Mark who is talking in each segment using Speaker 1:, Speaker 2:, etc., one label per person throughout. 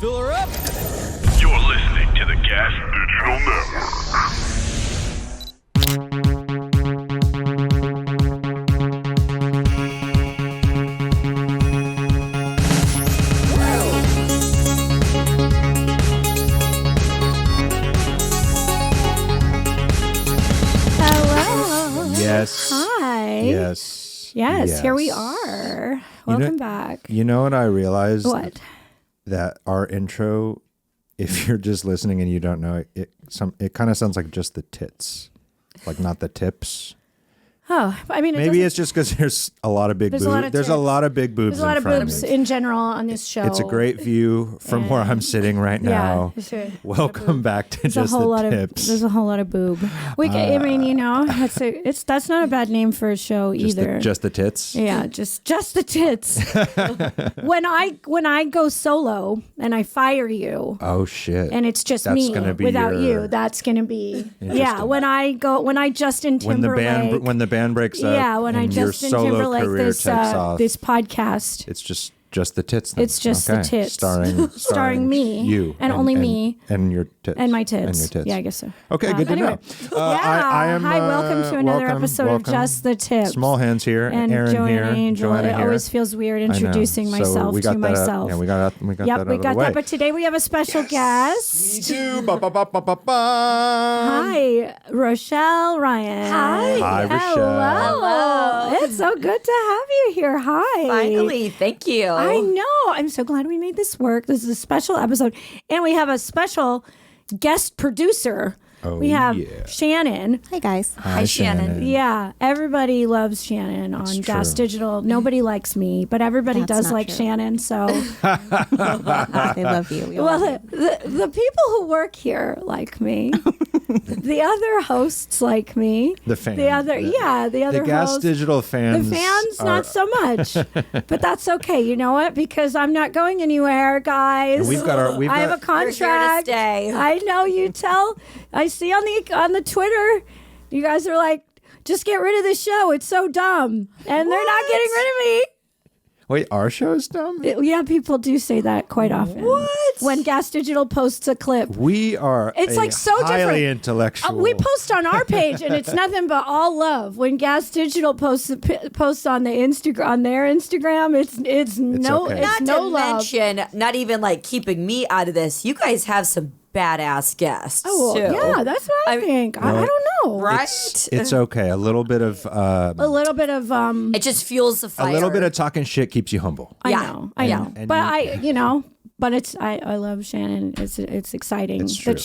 Speaker 1: Fill her up.
Speaker 2: You're listening to the Gas Digital Network.
Speaker 3: Hello.
Speaker 4: Yes.
Speaker 3: Hi.
Speaker 4: Yes,
Speaker 3: here we are. Welcome back.
Speaker 4: You know what I realized?
Speaker 3: What?
Speaker 4: That our intro, if you're just listening and you don't know it, it kind of sounds like just the tits, like not the tips.
Speaker 3: Oh, I mean,
Speaker 4: maybe it's just because there's a lot of big boobs. There's a lot of big boobs.
Speaker 3: There's a lot of boobs in general on this show.
Speaker 4: It's a great view from where I'm sitting right now.
Speaker 3: Yeah,
Speaker 4: welcome back to Just the Tips.
Speaker 3: There's a whole lot of boob. I mean, you know, that's not a bad name for a show either.
Speaker 4: Just the tits.
Speaker 3: Yeah, just the tits. when I go solo and I fire you.
Speaker 4: Oh shit!
Speaker 3: And it's just me without you. That's gonna be When I Justin Timberlake.
Speaker 4: When the band breaks up.
Speaker 3: Yeah, when I Justin Timberlake this podcast.
Speaker 4: It's just the tits. Then.
Speaker 3: It's just the tits.
Speaker 4: Starring
Speaker 3: me.
Speaker 4: You.
Speaker 3: And only me.
Speaker 4: And your tits.
Speaker 3: And my tits.
Speaker 4: And your tits.
Speaker 3: Yeah, I guess so.
Speaker 4: Okay, good to know.
Speaker 3: Hi, welcome to another episode of Just the Tips.
Speaker 4: Small hands here.
Speaker 3: And
Speaker 4: Aaron
Speaker 3: Joanna
Speaker 4: here.
Speaker 3: Angel.
Speaker 4: Joanna
Speaker 3: it
Speaker 4: here.
Speaker 3: always feels weird introducing myself to myself.
Speaker 4: Yeah, we got that out of the way.
Speaker 3: But today we have a special guest.
Speaker 4: Me too.
Speaker 3: Hi, Richelle Ryan.
Speaker 4: Hi, Richelle.
Speaker 5: Hello.
Speaker 3: It's so good to have you here. Hi.
Speaker 5: Finally, thank you.
Speaker 3: I know. I'm so glad we made this work. This is a special episode. And we have a special guest producer. We have Shannon.
Speaker 5: Hi, guys.
Speaker 4: Hi, Shannon.
Speaker 3: Yeah, everybody loves Shannon on Gas Digital. Nobody likes me, but everybody does like true. Shannon. So
Speaker 5: they love you.
Speaker 3: The people who work here like me. The other hosts like me.
Speaker 4: The fans.
Speaker 3: The other
Speaker 4: Gas
Speaker 3: hosts.
Speaker 4: Digital fans.
Speaker 3: The fans, not so much. But that's okay. You know what? Because I'm not going anywhere, guys.
Speaker 4: And
Speaker 3: I have a contract.
Speaker 5: You're here to stay.
Speaker 3: I know. You tell. I see on the Twitter, you guys are like, just get rid of the show. It's so dumb. And they're not getting rid of me.
Speaker 4: Wait, our show's dumb?
Speaker 3: Yeah, people do say that quite often.
Speaker 5: What?
Speaker 3: When Gas Digital posts a clip.
Speaker 4: We are highly intellectual.
Speaker 3: We post on our page, and it's nothing but all love. When Gas Digital posts on their Instagram, it's no,
Speaker 4: okay.
Speaker 3: it's no love.
Speaker 5: Not even like keeping me out of this. You guys have some badass guests.
Speaker 3: Oh,
Speaker 5: too.
Speaker 3: yeah, that's what I think. I don't know.
Speaker 5: Right?
Speaker 4: It's okay. A little bit of
Speaker 5: it just fuels the fire.
Speaker 4: a little bit of talking shit keeps you humble.
Speaker 3: I know.
Speaker 4: And
Speaker 3: But I love Shannon. It's exciting
Speaker 4: true.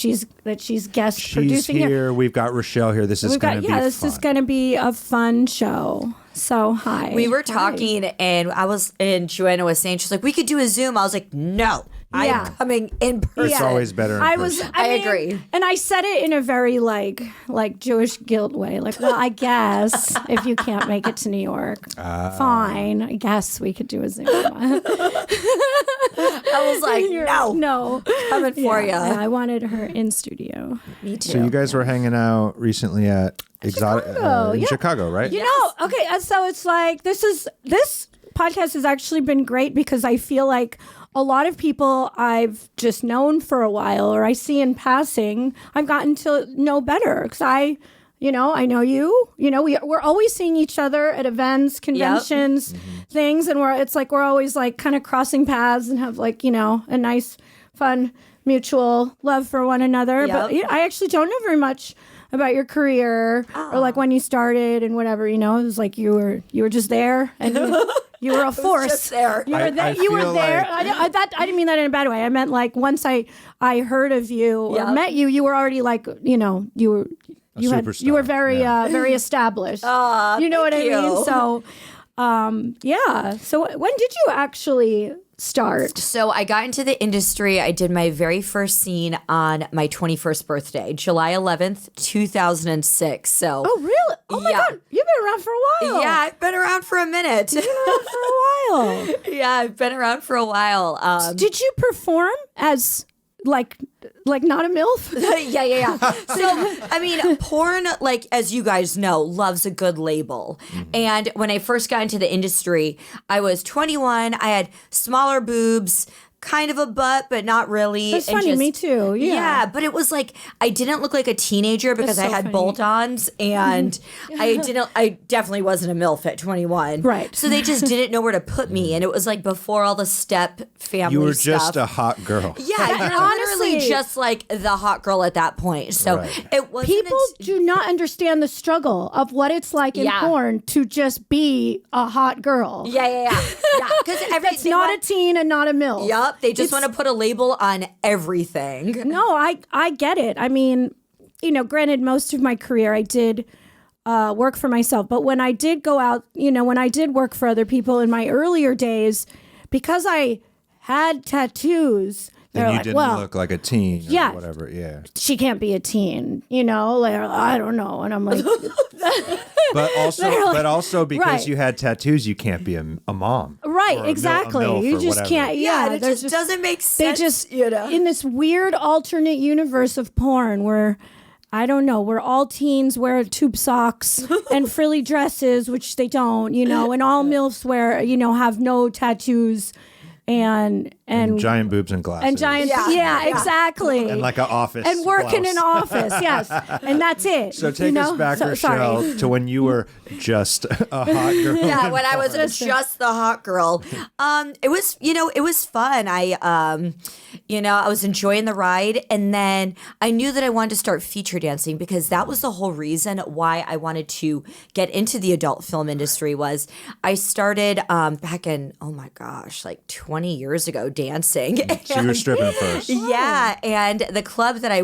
Speaker 3: that she's guest
Speaker 4: She's
Speaker 3: producing
Speaker 4: here. We've got Richelle here. This is going to be fun.
Speaker 3: This is going to be a fun show. So hi.
Speaker 5: We were talking, and Joanna was saying, she's like, we could do a Zoom. I was like, no.
Speaker 3: Yeah.
Speaker 5: I'm coming in person.
Speaker 4: It's always better in person.
Speaker 5: I agree.
Speaker 3: And I said it in a very like Jewish guilt way. Like, well, I guess if you can't make it to New York, fine. I guess we could do a Zoom.
Speaker 5: I was like,
Speaker 3: no.
Speaker 5: Coming for you.
Speaker 3: Yeah, I wanted her in studio.
Speaker 5: Me too.
Speaker 4: So you guys were hanging out recently at Chicago, right?
Speaker 3: You know, okay. So it's like this podcast has actually been great because I feel like a lot of people I've just known for a while or I see in passing, I've gotten to know better because I know you. You know, we're always seeing each other at events, conventions, things, and we're always like kind of crossing paths and have like, a nice, fun, mutual love for one another.
Speaker 5: Yep.
Speaker 3: But I actually don't know very much about your career or like when you started and whatever. It was like you were just there and you were a force.
Speaker 5: Just there.
Speaker 3: You were there. You were there. I didn't mean that in a bad way. I meant like once I heard of you or met you, you were already like you were very very established. You know what I mean? So So when did you actually start?
Speaker 5: So I got into the industry. I did my very first scene on my 21st birthday, July 11th, 2006. So.
Speaker 3: Oh, really? Oh, my God. You've been around for a while.
Speaker 5: Yeah, I've been around for a minute.
Speaker 3: You've been around for a while.
Speaker 5: Yeah, I've been around for a while.
Speaker 3: Did you perform as like not a MILF?
Speaker 5: Yeah. So, I mean, porn, like, as you guys know, loves a good label. Mm-hmm. And when I first got into the industry, I was 21. I had smaller boobs, kind of a butt, but not really.
Speaker 3: That's
Speaker 5: and
Speaker 3: funny. Me too. Yeah.
Speaker 5: but it was like I didn't look like a teenager because
Speaker 3: That's
Speaker 5: I
Speaker 3: so
Speaker 5: had
Speaker 3: funny.
Speaker 5: bolt-ons, and I definitely wasn't a MILF at 21.
Speaker 3: Right.
Speaker 5: So they just didn't know where to put me, and it was like before all the step family
Speaker 4: You were
Speaker 5: stuff.
Speaker 4: just a hot girl.
Speaker 5: Yeah, you're literally
Speaker 3: Honestly-
Speaker 5: just like the hot girl at that point. So
Speaker 4: Right.
Speaker 5: it wasn't.
Speaker 3: People do not understand the struggle of what it's like in
Speaker 5: Yeah.
Speaker 3: porn to just be a hot girl.
Speaker 5: Yeah. Because
Speaker 3: That's not a teen and not a MILF.
Speaker 5: Yup, they just want to put a label on everything.
Speaker 3: No, I get it. I mean, granted, most of my career I did work for myself. But when I did go out, when I did work for other people in my earlier days, because I had tattoos, they're
Speaker 4: And you
Speaker 3: like,
Speaker 4: didn't
Speaker 3: well,
Speaker 4: look like a teen or
Speaker 3: Yeah.
Speaker 4: whatever. Yeah.
Speaker 3: she can't be a teen, like, I don't know. And I'm like,
Speaker 4: But also because
Speaker 3: Right.
Speaker 4: you had tattoos, you can't be a mom.
Speaker 3: right,
Speaker 4: Or a
Speaker 3: exactly.
Speaker 4: MILF
Speaker 3: You
Speaker 4: or
Speaker 3: just
Speaker 4: whatever.
Speaker 3: can't.
Speaker 5: Yeah,
Speaker 3: Yeah,
Speaker 5: and it
Speaker 3: there's
Speaker 5: just doesn't make
Speaker 3: They
Speaker 5: sense.
Speaker 3: just, in this weird alternate universe of porn where, I don't know, where all teens wear tube socks and frilly dresses, which they don't, and all MILFs wear, have no tattoos and
Speaker 4: Giant boobs and glasses.
Speaker 3: and giant,
Speaker 5: Yeah.
Speaker 3: exactly.
Speaker 4: And like an office.
Speaker 3: And work in
Speaker 4: blouse.
Speaker 3: an office, yes. And that's it.
Speaker 4: So take us back,
Speaker 3: Sorry.
Speaker 4: Richelle, to when you were just a hot girl.
Speaker 5: Yeah, when I was just the hot girl. It was fun. I was enjoying the ride, and then I knew that I wanted to start feature dancing because that was the whole reason why I wanted to get into the adult film industry. Was I started back in like 20 years ago dancing.
Speaker 4: So you were stripping first.
Speaker 5: Yeah, and the club that I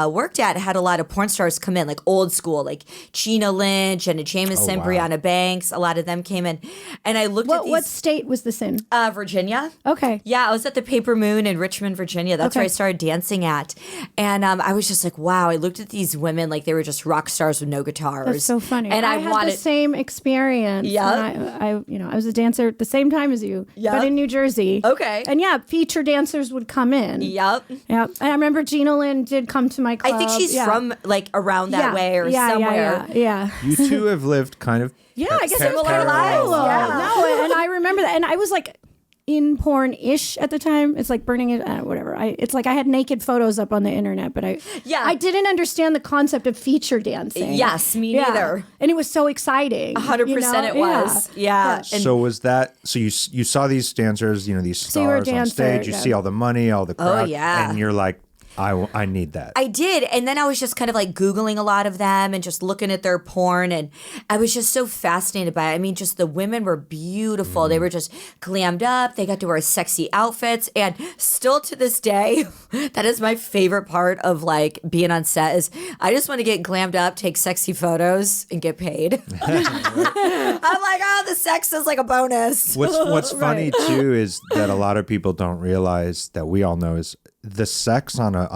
Speaker 5: worked at had a lot of porn stars come in, like old school, like Gina Lynch and Jameson,
Speaker 4: wow.
Speaker 5: Brianna Banks. A lot of them came in, and I looked at
Speaker 3: What
Speaker 5: these.
Speaker 3: state was this in?
Speaker 5: Virginia.
Speaker 3: Okay.
Speaker 5: Yeah, I was at the Paper Moon in Richmond, Virginia. That's where I started dancing at, and I was just like, wow. I looked at these women like they were just rock stars with no guitars.
Speaker 3: That's so funny.
Speaker 5: And I
Speaker 3: had
Speaker 5: wanted.
Speaker 3: the same experience.
Speaker 5: Yeah.
Speaker 3: And I was a dancer at the same time as you, but in New Jersey.
Speaker 5: Okay.
Speaker 3: And yeah, feature dancers would come in.
Speaker 5: Yep.
Speaker 3: Yeah. And I remember Gina Lynn did come to my club.
Speaker 5: I think she's from like around that way or somewhere.
Speaker 3: Yeah.
Speaker 4: You two have lived kind of
Speaker 3: Yeah, I guess
Speaker 4: parallel
Speaker 3: similar lives.
Speaker 5: Yeah.
Speaker 3: No, and I remember that. And I was like in porn-ish at the time. It's like burning it, whatever. It's like I had naked photos up on the internet, but I didn't understand the concept of feature dancing.
Speaker 5: Yes, me neither.
Speaker 3: And it was so exciting.
Speaker 5: 100% it was. Yeah. And
Speaker 4: So was that? So you saw these dancers, these
Speaker 3: you were a
Speaker 4: stars on
Speaker 3: dancer,
Speaker 4: stage. You
Speaker 3: yeah.
Speaker 4: see all the money, all the crowd,
Speaker 5: yeah.
Speaker 4: and you're like, I need that.
Speaker 5: I did. And then I was just kind of like Googling a lot of them and just looking at their porn. And I was just so fascinated by it. I mean, just the women were beautiful. They were just glammed up. They got to wear sexy outfits. And still to this day, that is my favorite part of like being on set is I just want to get glammed up, take sexy photos and get paid. I'm like, oh, the sex is like a bonus.
Speaker 4: What's funny too is that a lot of people don't realize that we all know is the sex on a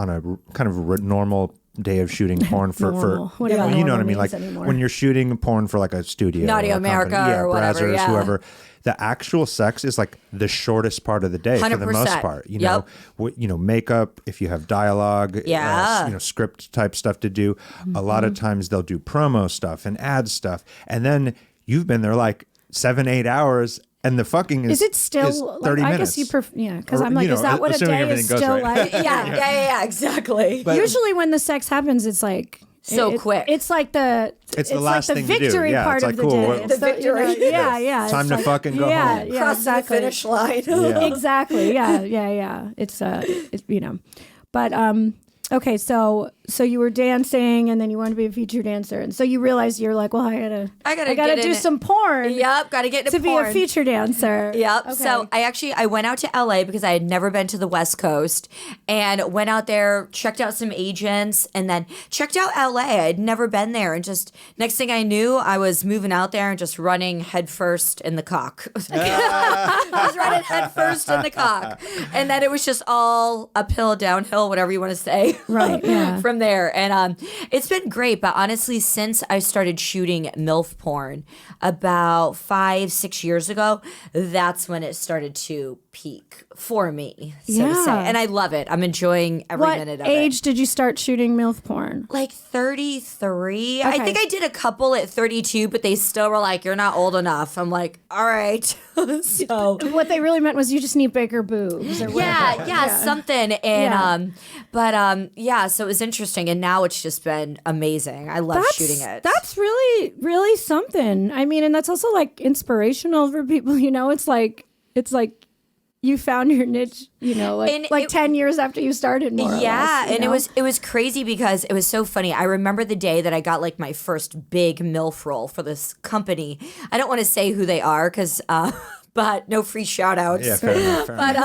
Speaker 4: kind of normal day of shooting porn for
Speaker 3: Normal. Whatever
Speaker 4: you know what I
Speaker 3: normal
Speaker 4: mean, like
Speaker 3: means anymore.
Speaker 4: when you're shooting porn for like a studio,
Speaker 5: Naughty
Speaker 4: or a
Speaker 5: America
Speaker 4: company,
Speaker 5: or whatever,
Speaker 4: Brazzers,
Speaker 5: yeah.
Speaker 4: whoever. The actual sex is like the shortest part of the day for the most
Speaker 5: 100%.
Speaker 4: part.
Speaker 5: Yep.
Speaker 4: Makeup. If you have dialogue,
Speaker 5: Yeah.
Speaker 4: script type stuff to do. A lot of times they'll do promo stuff and ad stuff, and then you've been there like 7-8 hours. And the fucking
Speaker 3: Is it still
Speaker 4: 30
Speaker 3: I
Speaker 4: minutes.
Speaker 3: guess because
Speaker 4: Or,
Speaker 3: I'm like,
Speaker 4: you know,
Speaker 3: is that what a
Speaker 4: assuming
Speaker 3: day is
Speaker 4: everything goes
Speaker 3: still
Speaker 4: right.
Speaker 3: like?
Speaker 5: Yeah, exactly.
Speaker 4: But-
Speaker 3: Usually when the sex happens, it's like
Speaker 5: So quick.
Speaker 3: It's like the
Speaker 4: last
Speaker 3: like the
Speaker 4: thing to do.
Speaker 3: victory
Speaker 4: Yeah,
Speaker 3: part
Speaker 4: it's
Speaker 3: of
Speaker 4: like,
Speaker 3: the
Speaker 4: cool,
Speaker 3: day.
Speaker 4: what-
Speaker 3: It's
Speaker 5: The victory.
Speaker 3: Yeah.
Speaker 4: Time
Speaker 3: It's
Speaker 4: to
Speaker 3: like-
Speaker 4: fucking go
Speaker 3: yeah,
Speaker 4: home.
Speaker 3: Yeah,
Speaker 5: Crossing
Speaker 3: exactly.
Speaker 5: the finish line.
Speaker 4: Yeah.
Speaker 3: Exactly. Yeah. It's but okay. So you were dancing, and then you wanted to be a feature dancer, and so you realized you're like, well, I gotta
Speaker 5: get
Speaker 3: do
Speaker 5: in
Speaker 3: some porn.
Speaker 5: Yep, got to get into
Speaker 3: To
Speaker 5: porn.
Speaker 3: be a feature dancer.
Speaker 5: Yep.
Speaker 3: Okay.
Speaker 5: So I went out to LA because I had never been to the West Coast and went out there, checked out some agents, and then checked out LA. I had never been there. And just next thing I knew, I was moving out there and just running headfirst in the cock. I was running headfirst in the cock. And then it was just all uphill, downhill, whatever you want to say.
Speaker 3: Right, yeah.
Speaker 5: From there. And it's been great. But honestly, since I started shooting MILF porn about 5-6 years ago, that's when it started to peak for me, so to say.
Speaker 3: Yeah.
Speaker 5: And I love it. I'm enjoying every
Speaker 3: What
Speaker 5: minute of
Speaker 3: age
Speaker 5: it.
Speaker 3: did you start shooting MILF porn?
Speaker 5: Like 33. I
Speaker 3: Okay.
Speaker 5: think I did a couple at 32, but they still were like, you're not old enough. I'm like, all right. So
Speaker 3: What they really meant was you just need bigger boobs. Or whatever.
Speaker 5: yeah, something. And so it was interesting. And now it's just been amazing. I love shooting it.
Speaker 3: That's really, really something. I mean, and that's also like inspirational for people. It's like you found your niche.
Speaker 5: And
Speaker 3: like
Speaker 5: it-
Speaker 3: 10 years after you started. More or less,
Speaker 5: and it was crazy because it was so funny. I remember the day that I got like my first big MILF role for this company. I don't want to say who they are because but no free shout outs.
Speaker 4: Yeah, fair enough.
Speaker 5: But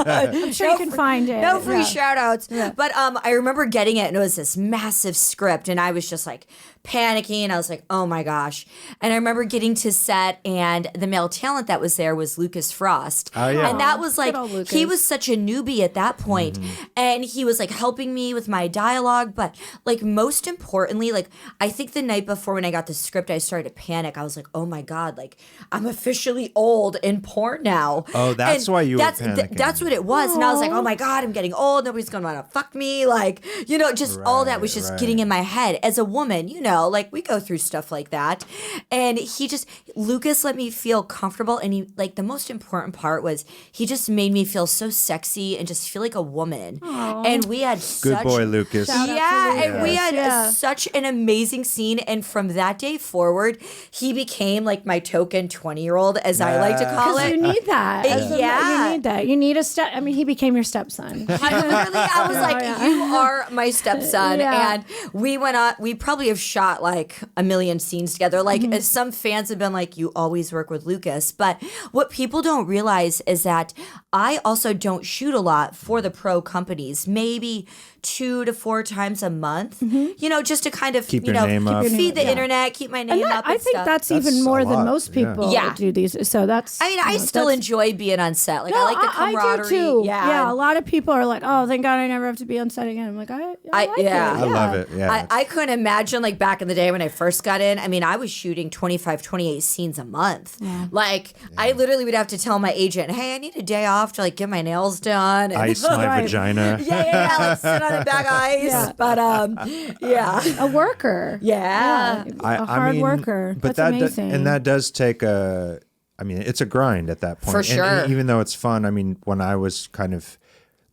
Speaker 3: I'm sure you can find it.
Speaker 5: no free
Speaker 3: Yeah.
Speaker 5: shout outs. But I remember getting it and it was this massive script and I was just like panicking. I was like, oh my gosh. And I remember getting to set and the male talent that was there was Lucas Frost.
Speaker 4: Oh, yeah.
Speaker 5: And that was like,
Speaker 3: Good old Lucas.
Speaker 5: he was such a newbie at that point. And he was like helping me with my dialogue. But like most importantly, like I think the night before when I got the script, I started to panic. I was like, oh my God, like I'm officially old in porn now.
Speaker 4: Oh, that's
Speaker 5: And
Speaker 4: why you were
Speaker 5: that's,
Speaker 4: panicking.
Speaker 5: That's what it was. And I was like, oh my God, I'm getting old. Nobody's going to want to fuck me. Like, just all that was just
Speaker 4: Right.
Speaker 5: getting in my head as a woman, like we go through stuff like that. And Lucas let me feel comfortable. And he, like, the most important part was he just made me feel so sexy and just feel like a woman. And we had
Speaker 4: Good
Speaker 5: such.
Speaker 4: boy, Lucas.
Speaker 3: Shout out to
Speaker 5: Yeah, and we
Speaker 3: Lucas.
Speaker 5: had
Speaker 3: Yeah.
Speaker 5: such an amazing scene. And from that day forward, he became like my token 20-year-old, as I like to call
Speaker 3: Because
Speaker 5: it.
Speaker 3: you need that.
Speaker 5: Yeah.
Speaker 3: You need that. You need a step. I mean, he became your stepson.
Speaker 5: I was like, you are my stepson.
Speaker 3: Yeah.
Speaker 5: And we went on, we probably have shot like a million scenes together. Like as some fans have been like, you always work with Lucas. But what people don't realize is that I also don't shoot a lot for the pro companies, maybe 2 to 4 times a month, just to kind of,
Speaker 4: Keep your name up.
Speaker 5: feed the
Speaker 3: Yeah.
Speaker 5: internet, keep my name
Speaker 3: And
Speaker 5: up.
Speaker 3: I
Speaker 5: and
Speaker 3: think
Speaker 5: stuff.
Speaker 3: that's
Speaker 4: That's
Speaker 3: even more
Speaker 4: a
Speaker 3: than
Speaker 4: lot,
Speaker 3: most people
Speaker 5: yeah.
Speaker 3: do these. So that's.
Speaker 5: I mean, I still enjoy being on set. Like I like the camaraderie.
Speaker 3: I do too.
Speaker 5: Yeah.
Speaker 3: A lot of people are like, "Oh, thank God I never have to be on set again." I'm like, I like
Speaker 5: yeah.
Speaker 3: it.
Speaker 4: I love it. Yeah.
Speaker 5: I couldn't imagine like back in the day when I first got in. I mean, I was shooting 25, 28 scenes a month. Like I literally would have to tell my agent, hey, I need a day off to like get my nails done. And,
Speaker 4: Ice my
Speaker 3: Right.
Speaker 4: vagina.
Speaker 5: yeah, like sit on a bag of ice.
Speaker 3: Yeah.
Speaker 5: But yeah.
Speaker 3: A worker.
Speaker 5: Yeah.
Speaker 3: A hard worker.
Speaker 4: But
Speaker 3: That's amazing.
Speaker 4: and that does take it's a grind at that point.
Speaker 5: For
Speaker 4: And
Speaker 5: sure.
Speaker 4: even though it's fun, I mean,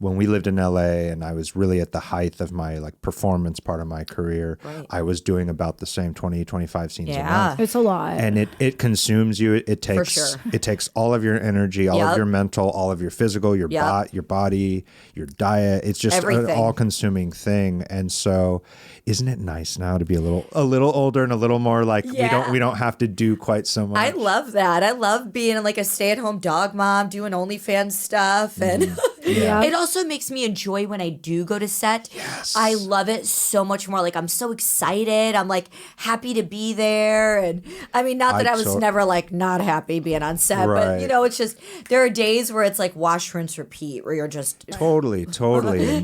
Speaker 4: when we lived in LA and I was really at the height of my like performance part of my career,
Speaker 5: Right.
Speaker 4: I was doing about the same 20, 25 scenes a
Speaker 5: Yeah.
Speaker 4: month.
Speaker 3: It's a lot.
Speaker 4: And it consumes you. It takes
Speaker 5: sure.
Speaker 4: it takes all of your energy, all
Speaker 5: Yep.
Speaker 4: of your mental, all of your physical, your
Speaker 5: Yep.
Speaker 4: your body, your diet. It's just an
Speaker 5: Everything.
Speaker 4: all-consuming thing. And so, isn't it nice now to be a little older and a little more like
Speaker 5: Yeah.
Speaker 4: we don't have to do quite so much.
Speaker 5: I love that. I love being like a stay-at-home dog mom, doing OnlyFans stuff, and
Speaker 3: Yeah.
Speaker 5: it also makes me enjoy when I do go to set.
Speaker 4: Yes.
Speaker 5: I love it so much more. Like I'm so excited. I'm like happy to be there, and I mean, not that I was never like not happy being on set, but
Speaker 4: Right.
Speaker 5: it's just there are days where it's like wash, rinse, repeat, where you're just
Speaker 4: Totally.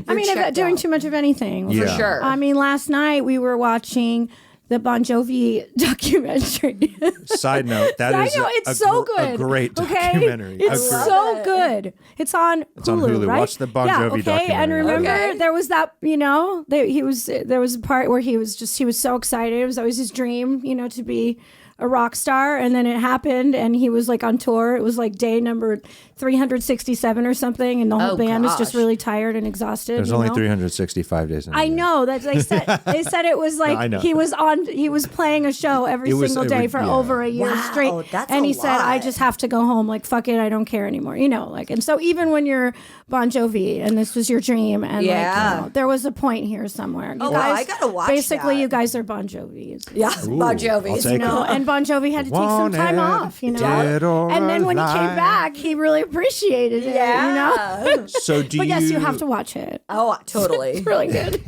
Speaker 3: I mean,
Speaker 5: checked
Speaker 3: doing
Speaker 5: out.
Speaker 3: too much of anything.
Speaker 4: Yeah.
Speaker 5: for sure.
Speaker 3: I mean, last night we were watching the Bon Jovi documentary.
Speaker 4: Side note, that
Speaker 3: I
Speaker 4: is
Speaker 3: know it's so good.
Speaker 4: a great
Speaker 3: okay?
Speaker 4: documentary.
Speaker 3: It's
Speaker 4: A great-
Speaker 3: so good. It's on Hulu.
Speaker 4: on Hulu.
Speaker 3: Right?
Speaker 4: Watch the Bon
Speaker 3: yeah,
Speaker 4: Jovi
Speaker 3: okay?
Speaker 4: documentary.
Speaker 3: And remember,
Speaker 5: Okay.
Speaker 3: there was that. There was a part where he was so excited. It was always his dream, to be a rock star, and then it happened, and he was like on tour. It was like day number 367 or something, and the whole
Speaker 5: Oh,
Speaker 3: band is just
Speaker 5: gosh.
Speaker 3: really tired and exhausted.
Speaker 4: There's only 365 days in a
Speaker 3: I
Speaker 4: year.
Speaker 3: know that they said it was like
Speaker 4: I know.
Speaker 3: he was playing a show every single day for over a year
Speaker 5: Wow,
Speaker 3: straight.
Speaker 5: that's
Speaker 3: and
Speaker 5: a
Speaker 3: he said, I
Speaker 5: lot.
Speaker 3: just have to go home. Like, fuck it, I don't care anymore. And so even when you're Bon Jovi and this was your dream, and
Speaker 5: Yeah.
Speaker 3: there was a point here somewhere. You
Speaker 5: Oh, wow, I gotta watch
Speaker 3: basically
Speaker 5: that.
Speaker 3: you guys are Bon Jovis.
Speaker 5: yeah, Bon Jovi.
Speaker 4: I'll take it.
Speaker 3: And Bon Jovi had to take some time off,
Speaker 4: Dead or
Speaker 3: and then when he came
Speaker 4: alive.
Speaker 3: back, he really appreciated it,
Speaker 5: Yeah.
Speaker 4: So do
Speaker 3: But
Speaker 4: you?
Speaker 3: yes, you have to watch it.
Speaker 5: Oh, totally.
Speaker 3: It's really good.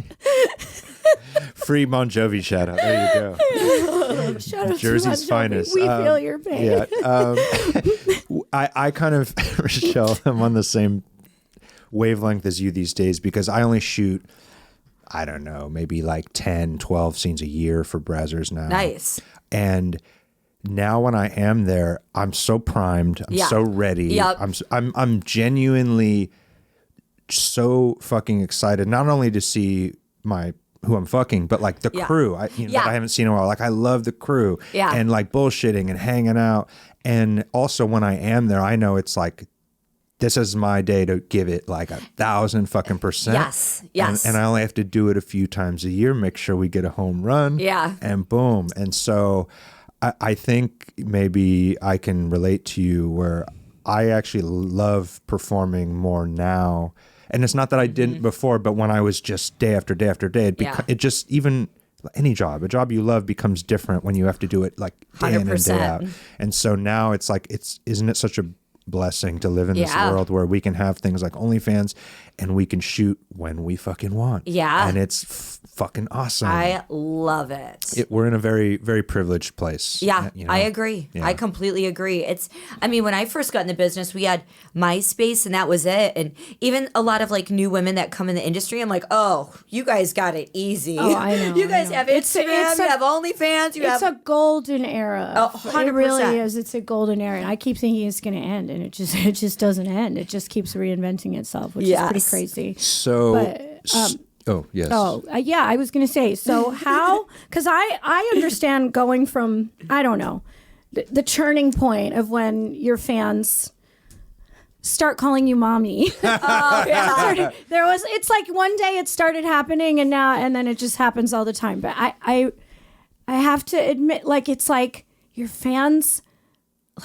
Speaker 4: Free Bon Jovi shout out. There you go.
Speaker 3: Shout out
Speaker 4: Jersey's
Speaker 3: to Bon Jovi.
Speaker 4: finest.
Speaker 3: We feel your pain.
Speaker 4: Yeah. I kind of, Richelle, I'm on the same wavelength as you these days because I only shoot, I don't know, maybe like 10, 12 scenes a year for Brazzers now.
Speaker 5: Nice.
Speaker 4: And now when I am there, I'm so primed. I'm so ready.
Speaker 5: Yep.
Speaker 4: I'm genuinely so fucking excited, not only to see who I'm fucking, but like the crew that I haven't seen in a while. Like I love the crew and like bullshitting and hanging out. And also when I am there, I know it's like, this is my day to give it like 1,000 fucking %.
Speaker 5: Yes.
Speaker 4: And I only have to do it a few times a year, make sure we get a home run.
Speaker 5: Yeah.
Speaker 4: And boom. And so I think maybe I can relate to you where I actually love performing more now. And it's not that I didn't before, but when I was just day after day after day, it just even any job, a job you love becomes different when you have to do it like day in and day out. And so now it's like, isn't it such a blessing to live in this world where we can have things like OnlyFans and we can shoot when we fucking want.
Speaker 5: Yeah.
Speaker 4: And it's fucking awesome.
Speaker 5: I love it.
Speaker 4: We're in a very, very privileged place.
Speaker 5: Yeah,
Speaker 4: you know?
Speaker 5: I agree.
Speaker 4: Yeah.
Speaker 5: I completely agree. When I first got in the business, we had MySpace and that was it. And even a lot of like new women that come in the industry, I'm like, oh, you guys got it easy.
Speaker 3: Oh, I know.
Speaker 5: You guys have Instagram, you have OnlyFans,
Speaker 3: It's a golden era.
Speaker 5: Oh, 100%.
Speaker 3: It really is. It's a golden era. And I keep thinking it's going to end and it just doesn't end. It just keeps reinventing itself, which is pretty crazy.
Speaker 4: So, yes.
Speaker 3: I was going to say, so how, because I understand going from, I don't know, the turning point of when your fans start calling you mommy. It's like one day it started happening and then it just happens all the time. But I have to admit, like, it's like your fans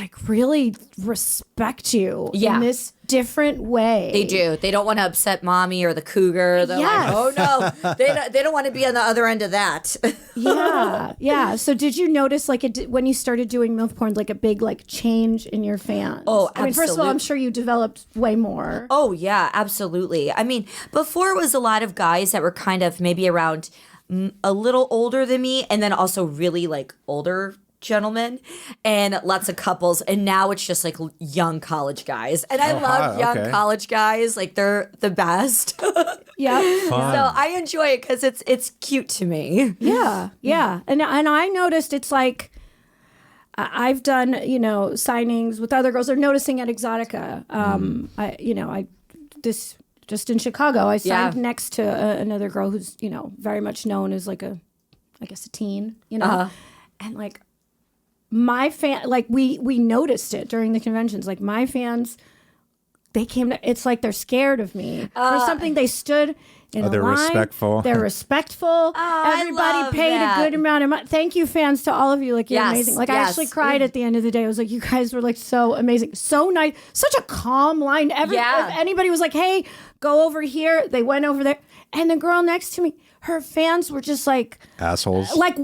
Speaker 3: like really respect you in this different way.
Speaker 5: They do. They don't want to upset mommy or the cougar. They're like, oh no, they don't want to be on the other end of that.
Speaker 3: Yeah. So did you notice like when you started doing MILF porn, like a big like change in your fans?
Speaker 5: Oh,
Speaker 3: I mean, first of all, I'm sure you developed way more.
Speaker 5: Oh yeah, absolutely. I mean, before it was a lot of guys that were kind of maybe around a little older than me, and then also really like older gentlemen and lots of couples, and now it's just like young college guys, and I love young college guys. Like they're the best.
Speaker 3: Yeah.
Speaker 5: So I enjoy it because it's cute to me.
Speaker 3: Yeah. And I noticed it's like I've done signings with other girls. They're noticing at Exotica. Just in Chicago, I signed next to another girl who's very much known as like a teen. And like my fan, like we noticed it during the conventions. Like my fans, they came to. It's like they're scared of me for something. They stood in a
Speaker 4: they're
Speaker 3: line.
Speaker 4: respectful.
Speaker 3: They're respectful. Everybody paid a good amount of money. Thank you, fans, to all of you. Like you're amazing. Like I actually cried at the end of the day. I was like, you guys were like so amazing, so nice, such a calm line. If anybody was like, hey, go over here, they went over there, and the girl next to me, her fans were just like
Speaker 4: assholes.
Speaker 3: Like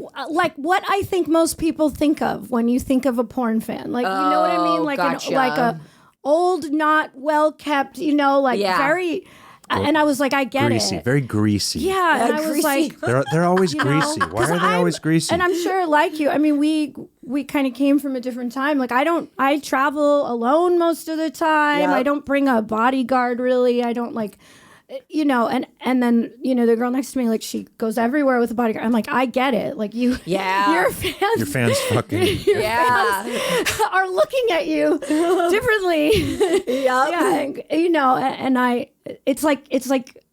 Speaker 3: what I think most people think of when you think of a porn fan. Like you know what I mean? Like
Speaker 5: gotcha.
Speaker 3: like a old, not well kept. Very. And I was like, I get
Speaker 4: greasy,
Speaker 3: it.
Speaker 4: very greasy.
Speaker 3: Yeah, and I was
Speaker 5: greasy.
Speaker 3: like,
Speaker 4: they're always greasy. Why are they always greasy?
Speaker 3: And I'm sure, like you, I mean, we kind of came from a different time. Like I travel alone most of the time.
Speaker 5: Yep.
Speaker 3: I don't bring a bodyguard really. I don't like. And then the girl next to me, like she goes everywhere with a bodyguard. I'm like, I get it. Like your fans
Speaker 4: fucking
Speaker 3: fans are looking at you differently. It's like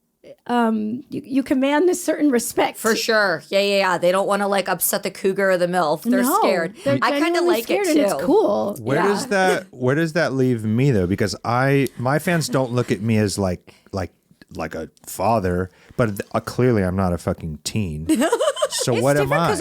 Speaker 3: you command this certain respect
Speaker 5: For sure. Yeah. They don't want to like upset the cougar or the MILF. They're scared. I kind of like
Speaker 3: scared
Speaker 5: it too.
Speaker 3: And it's cool.
Speaker 4: Where does that leave me though? Because my fans don't look at me as like a father, but clearly I'm not a fucking teen. So what am I?
Speaker 3: Because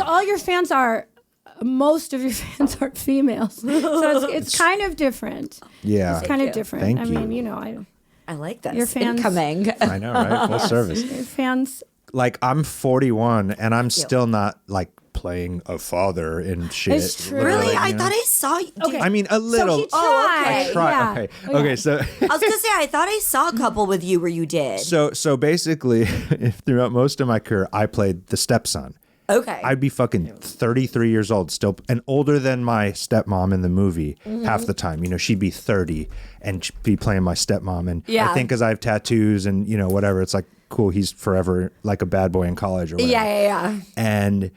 Speaker 3: most of your fans are females, so it's kind of different.
Speaker 4: Yeah,
Speaker 3: it's kind of different.
Speaker 4: Thank
Speaker 3: I
Speaker 4: you.
Speaker 3: mean,
Speaker 5: I like that.
Speaker 3: Your fans
Speaker 5: incoming.
Speaker 4: I know, right? Full service.
Speaker 3: Your fans.
Speaker 4: Like I'm 41 and I'm still not like playing a father in shit.
Speaker 3: It's true.
Speaker 5: Really? I thought I saw you.
Speaker 3: Okay.
Speaker 4: I mean, a little.
Speaker 3: So he tried.
Speaker 5: okay.
Speaker 4: I try.
Speaker 3: Yeah.
Speaker 4: Okay. So.
Speaker 5: I was gonna say I thought I saw a couple with you where you did.
Speaker 4: So basically, throughout most of my career, I played the stepson.
Speaker 5: Okay.
Speaker 4: I'd be fucking 33 years old still, and older than my stepmom in the movie half the time. She'd be 30 and she'd be playing my stepmom. And I think because I have tattoos and, whatever, it's like, cool, he's forever like a bad boy in college or whatever.
Speaker 5: Yeah.
Speaker 4: And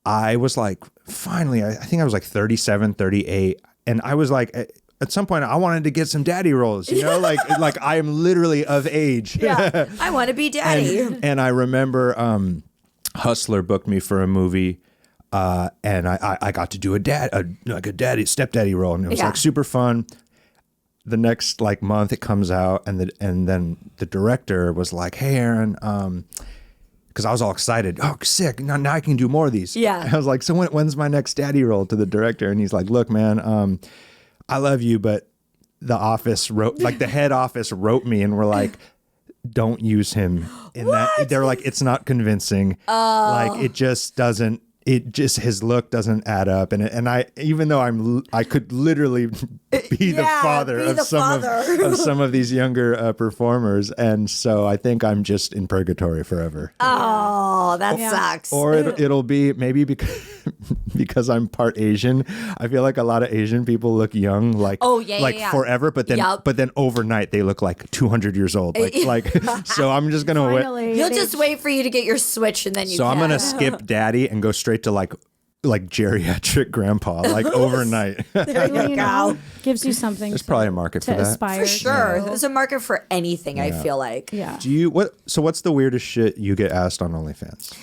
Speaker 4: I was like, finally, I think I was like 37, 38. And I was like, at some point, I wanted to get some daddy roles, like I am literally of age.
Speaker 5: Yeah, I want to be daddy.
Speaker 4: And I remember Hustler booked me for a movie, and I got to do a stepdaddy role, and it was like super fun. The next like month, it comes out, and then the director was like, "Hey, Aaron," because I was all excited. Oh, sick! Now I can do more of these.
Speaker 5: Yeah.
Speaker 4: I was like, "So when's my next daddy role?" To the director, and he's like, "Look, man, I love you, but the head office wrote me, and we're like." Don't use him in that. They're like, it's not convincing. Like it just doesn't. His look doesn't add up. And I, even though I could literally be the father of some of these younger performers, and so I think I'm just in purgatory forever.
Speaker 5: Oh, that sucks.
Speaker 4: Or it'll be maybe because I'm part Asian. I feel like a lot of Asian people look young, like forever, but then overnight they look like 200 years old. Like so I'm just gonna wait.
Speaker 5: You'll just wait for you to get your switch, and then you.
Speaker 4: So I'm gonna skip daddy and go straight to like geriatric grandpa, like overnight.
Speaker 5: There you go.
Speaker 3: Gives you something.
Speaker 4: There's probably a market for that.
Speaker 3: Aspire
Speaker 5: For sure.
Speaker 3: to.
Speaker 5: There's a market for anything, I feel like.
Speaker 3: Yeah.
Speaker 4: What's the weirdest shit you get asked on OnlyFans?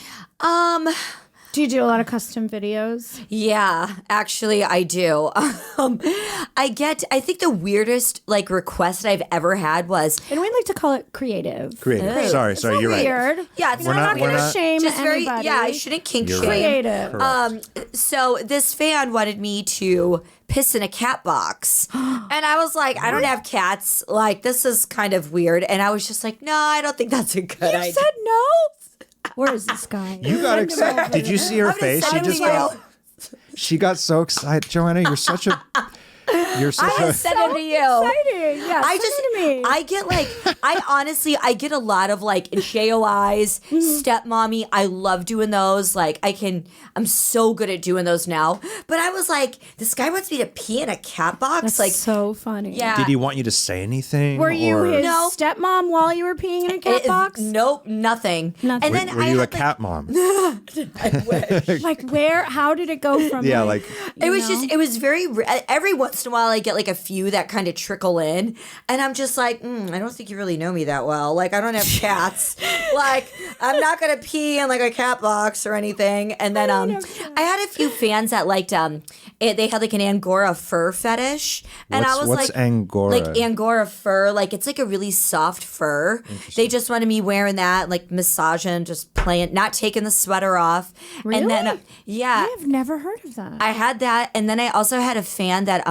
Speaker 3: Do you do a lot of custom videos?
Speaker 5: Yeah, actually I do. I think the weirdest like request I've ever had was
Speaker 3: And we like to call it creative.
Speaker 4: Creative. Sorry, you're right.
Speaker 3: Weird.
Speaker 5: yeah, it's
Speaker 3: We're not going to
Speaker 4: not-
Speaker 3: shame
Speaker 5: just very
Speaker 3: anybody.
Speaker 5: I shouldn't kink
Speaker 4: You're
Speaker 5: shame.
Speaker 3: Creative.
Speaker 4: Correct.
Speaker 5: So this fan wanted me to piss in a cat box. And I was like, I don't have cats. Like, this is kind of weird. And I was just like, no, I don't think that's a good idea.
Speaker 3: You said no? Where is this guy?
Speaker 4: You got excited. Did you see her face? She got so excited. Joanna, you're such a.
Speaker 5: I sent him to you.
Speaker 3: Exciting. Yeah,
Speaker 5: I
Speaker 3: send it to me.
Speaker 5: I get like, I get a lot of like JOIs, Stepmommy. I love doing those. Like I'm so good at doing those now. But I was like, this guy wants me to pee in a cat box.
Speaker 3: That's
Speaker 5: like,
Speaker 3: so funny.
Speaker 5: yeah.
Speaker 4: Did he want you to say anything?
Speaker 3: Were you his
Speaker 5: No.
Speaker 3: stepmom while you were peeing in a cat box?
Speaker 5: Nope, nothing.
Speaker 3: Nothing.
Speaker 5: And then
Speaker 4: Were
Speaker 5: I
Speaker 4: you a
Speaker 5: had,
Speaker 4: cat mom?
Speaker 5: I wish.
Speaker 3: Like where? How did it go from?
Speaker 4: Yeah,
Speaker 3: like
Speaker 5: It was just, it was very, every once in a while I get like a few that kind of trickle in. And I'm just like, I don't think you really know me that well. Like, I don't have cats. Like, I'm not going to pee in like a cat box or anything. And then I had a few fans that liked, they had like an Angora fur fetish. And I was
Speaker 4: what's
Speaker 5: like,
Speaker 4: Angora?
Speaker 5: like Angora fur, like it's like a really soft fur. They just wanted me wearing that, like massaging, just playing, not taking the sweater off.
Speaker 3: Really?
Speaker 5: And then,
Speaker 3: I have never heard of that.
Speaker 5: I had that, and then I also had a fan that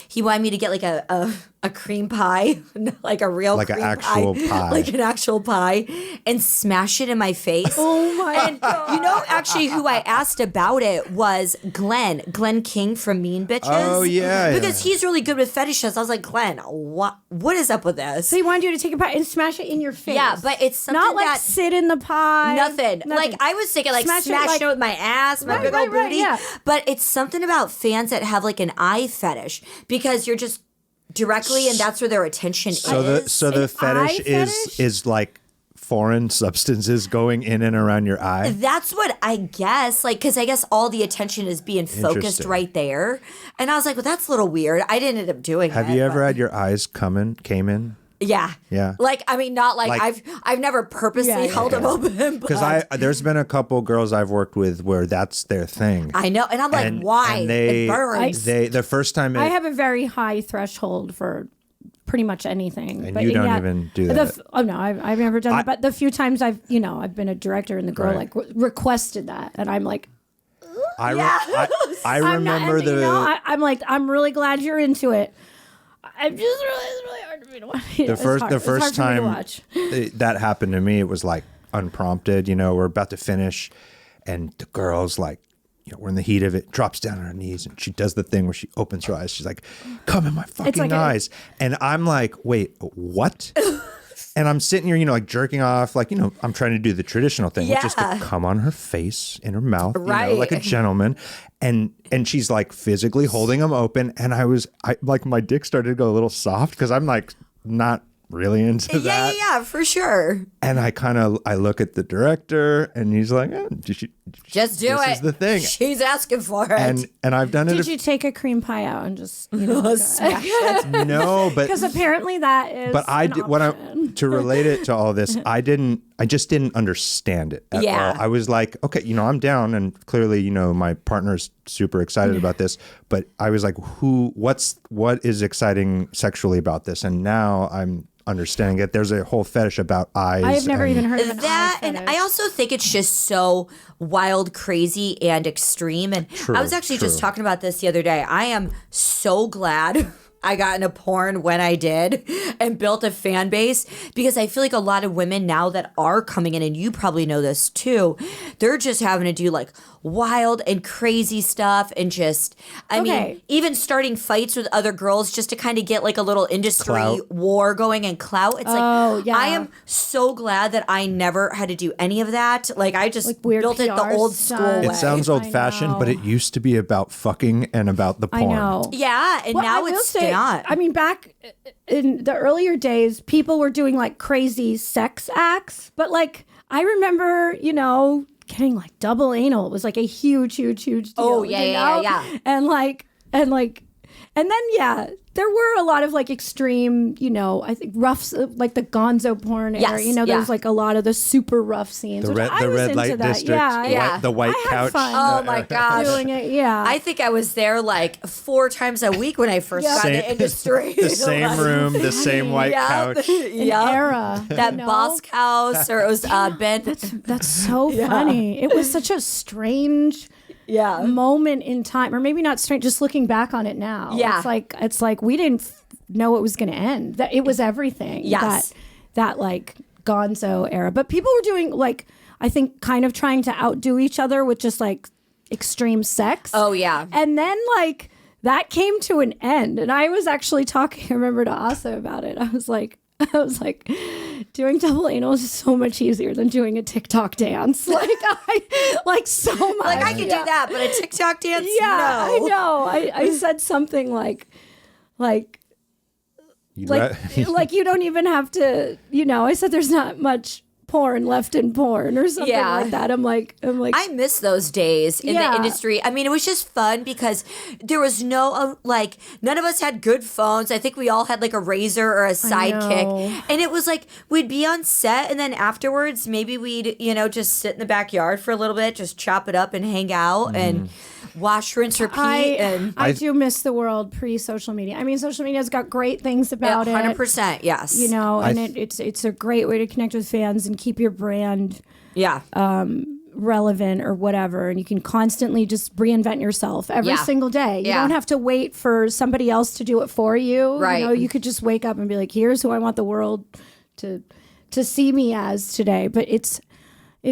Speaker 5: he wanted me to get like a cream pie, like a real
Speaker 4: Like an
Speaker 5: cream
Speaker 4: actual pie.
Speaker 5: like an actual pie, and smash it in my face.
Speaker 3: Oh my
Speaker 5: And you know, actually, who I asked about it was Glenn King from Mean Bitches.
Speaker 4: Oh, yeah,
Speaker 5: because he's really good with fetishes. I was like, Glenn, what is up with this?
Speaker 3: So he wanted you to take a pie and smash it in your face.
Speaker 5: Yeah, but it's something
Speaker 3: not like
Speaker 5: that
Speaker 3: sit in the pie.
Speaker 5: Nothing. Like I was thinking, like smashing it with my ass, my big old booty.
Speaker 3: yeah.
Speaker 5: But it's something about fans that have like an eye fetish because you're just directly, and that's where their attention is.
Speaker 4: So the fetish is like foreign substances going in and around your eye.
Speaker 5: That's what I guess, like, because I guess all the attention is being focused
Speaker 4: Interesting.
Speaker 5: right there. And I was like, well, that's a little weird. I didn't end up doing it.
Speaker 4: Have you ever
Speaker 5: but-
Speaker 4: had your eyes came in?
Speaker 5: Yeah.
Speaker 4: Yeah.
Speaker 5: Like, I mean, not like, I've never purposely held them open.
Speaker 4: Because there's been a couple girls I've worked with where that's their thing.
Speaker 5: I know. And I'm like, why?
Speaker 4: And they,
Speaker 5: it burns.
Speaker 4: the first time
Speaker 3: I have a very high threshold for pretty much anything.
Speaker 4: And you don't even do that.
Speaker 3: No, I've never done it. But the few times I've been a director and the girl
Speaker 4: Right.
Speaker 3: like requested that, and I'm like,
Speaker 4: I
Speaker 3: I'm not,
Speaker 4: remember
Speaker 3: and, I'm like, I'm really glad you're into it. I'm just it's really hard for me to watch.
Speaker 4: the first time
Speaker 3: watch.
Speaker 4: that happened to me, it was like unprompted. We're about to finish, and the girl's like, we're in the heat of it, drops down on her knees, and she does the thing where she opens her eyes. She's like, come in my fucking eyes. And I'm like, wait, what? And I'm sitting here, like jerking off, like, I'm trying to do the traditional thing, which is to come on her face, in her mouth,
Speaker 5: Right.
Speaker 4: like a gentleman. And she's like physically holding them open. And I like, my dick started to go a little soft because I'm like not really into that.
Speaker 5: Yeah, for sure.
Speaker 4: And I look at the director, and he's like,
Speaker 5: Just do it.
Speaker 4: This is the thing.
Speaker 5: She's asking for it.
Speaker 4: And I've done it.
Speaker 3: Did you take a cream pie out and just
Speaker 5: Smash it.
Speaker 4: No, but
Speaker 3: because apparently that is.
Speaker 4: but I
Speaker 3: an
Speaker 4: did
Speaker 3: option.
Speaker 4: to relate it to all this. I just didn't understand it at
Speaker 5: Yeah.
Speaker 4: all. I was like, okay, I'm down, and clearly, my partner's super excited about this. But I was like, what is exciting sexually about this? And now I'm understanding it. There's a whole fetish about eyes.
Speaker 3: I have never
Speaker 4: and-
Speaker 3: even heard of an
Speaker 5: That
Speaker 3: eye
Speaker 5: and
Speaker 3: fetish.
Speaker 5: I also think it's just so wild, crazy, and extreme. And I was actually just talking about this the other day. I am so glad I got into porn when I did and built a fan base, because I feel like a lot of women now that are coming in, and you probably know this too, they're just having to do like wild and crazy stuff, and just I mean, even starting fights with other girls just to kind of get like a little industry
Speaker 4: Clout.
Speaker 5: war going and clout. It's like
Speaker 3: yeah.
Speaker 5: I am so glad that I never had to do any of that. Like I just
Speaker 3: Like weird
Speaker 5: built it the
Speaker 3: PR
Speaker 5: old
Speaker 3: stuff.
Speaker 5: school way.
Speaker 4: It sounds
Speaker 3: I
Speaker 4: old fashioned, but
Speaker 3: know.
Speaker 4: it used to be about fucking and about the porn.
Speaker 3: I know.
Speaker 5: Yeah, and
Speaker 3: Well,
Speaker 5: now
Speaker 3: I will
Speaker 5: it's
Speaker 3: say,
Speaker 5: not.
Speaker 3: I mean, back in the earlier days, people were doing like crazy sex acts, but like I remember, getting like double anal. It was like a huge deal.
Speaker 5: Oh, yeah,
Speaker 3: you
Speaker 5: yeah,
Speaker 3: know?
Speaker 5: yeah.
Speaker 3: And then there were a lot of like extreme, I think rough, like the gonzo porn era.
Speaker 5: Yes,
Speaker 3: There's like a lot of the super rough scenes.
Speaker 4: The
Speaker 3: which I was
Speaker 4: red
Speaker 3: into
Speaker 4: light
Speaker 3: that.
Speaker 4: district,
Speaker 3: Yeah,
Speaker 4: the white
Speaker 3: I had
Speaker 4: couch.
Speaker 3: fun.
Speaker 5: Oh my gosh.
Speaker 3: doing it. Yeah,
Speaker 5: I think I was there like 4 times a week when I first got in the industry.
Speaker 4: The same room, the same white couch.
Speaker 5: Yeah.
Speaker 3: era
Speaker 5: That Bosk House, or it was Ben.
Speaker 3: That's so funny. It was such a strange moment in time, or maybe not strange. Just looking back on it now,
Speaker 5: Yeah.
Speaker 3: it's like we didn't know it was going to end. That it was everything.
Speaker 5: Yes.
Speaker 3: that like Gonzo era. But people were doing like I think kind of trying to outdo each other with just like extreme sex.
Speaker 5: Oh yeah.
Speaker 3: And then like that came to an end, and I was actually talking. I remember to Asa about it. I was like, doing double anal is so much easier than doing a TikTok dance. Like I like so much.
Speaker 5: Like I could do that, but a TikTok dance?
Speaker 3: Yeah,
Speaker 5: No.
Speaker 3: I know. I said something like like you don't even have to. I said there's not much porn left in porn or something
Speaker 5: Yeah.
Speaker 3: like that. I'm like
Speaker 5: I miss those days in the
Speaker 3: Yeah.
Speaker 5: industry. I mean, it was just fun because there was no, none of us had good phones. I think we all had like a Razor or a Sidekick.
Speaker 3: know.
Speaker 5: And it was like, we'd be on set, and then afterwards, maybe we'd, just sit in the backyard for a little bit, just chop it up and hang out and wash, rinse, repeat.
Speaker 3: I do miss the world pre-social media. I mean, social media's got great things about it.
Speaker 5: 100%, yes.
Speaker 3: And it's a great way to connect with fans and keep your brand
Speaker 5: Yeah.
Speaker 3: relevant or whatever, and you can constantly just reinvent yourself every
Speaker 5: Yeah.
Speaker 3: single day. You
Speaker 5: Yeah.
Speaker 3: don't have to wait for somebody else to do it for you.
Speaker 5: Right.
Speaker 3: You could just wake up and be like, here's who I want the world to see me as today. But it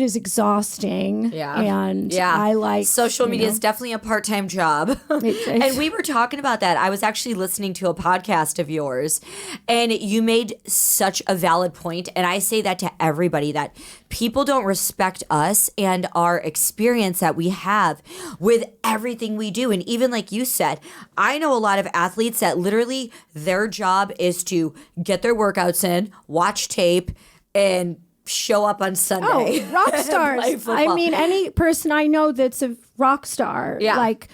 Speaker 3: is exhausting.
Speaker 5: Yeah.
Speaker 3: And I like
Speaker 5: social media is definitely a part-time job. And we were talking about that. I was actually listening to a podcast of yours, and you made such a valid point. And I say that to everybody, that people don't respect us and our experience that we have with everything we do. And even like you said, I know a lot of athletes that literally their job is to get their workouts in, watch tape, and show up on Sunday.
Speaker 3: Oh, rock stars.
Speaker 5: Play
Speaker 3: I
Speaker 5: football.
Speaker 3: mean, any person I know that's a rock star, like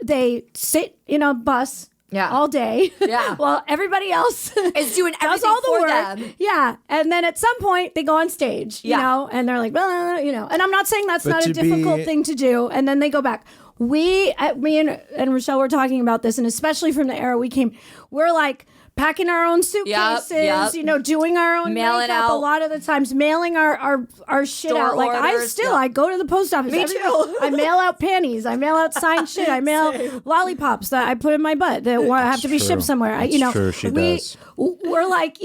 Speaker 3: they sit in a bus all day while everybody else
Speaker 5: is doing
Speaker 3: does
Speaker 5: everything
Speaker 3: all the
Speaker 5: for
Speaker 3: work.
Speaker 5: them.
Speaker 3: Yeah. And then at some point they go on stage, and they're like, and I'm not saying that's
Speaker 4: But
Speaker 3: not a
Speaker 4: to
Speaker 3: difficult
Speaker 4: be-
Speaker 3: thing to do. And then they go back. Me and Richelle were talking about this, and especially from the era we came, we're like packing our own suitcases,
Speaker 5: Yep.
Speaker 3: doing our own
Speaker 5: Mailing
Speaker 3: makeup,
Speaker 5: out.
Speaker 3: a lot of the times mailing our shit
Speaker 5: Store
Speaker 3: out. Like
Speaker 5: orders,
Speaker 3: I go to the post office.
Speaker 5: Me too.
Speaker 3: I mail out panties. I mail out signed shit. I mail lollipops that I put in my butt that have to be shipped somewhere.
Speaker 4: That's true, she does.
Speaker 3: We're like,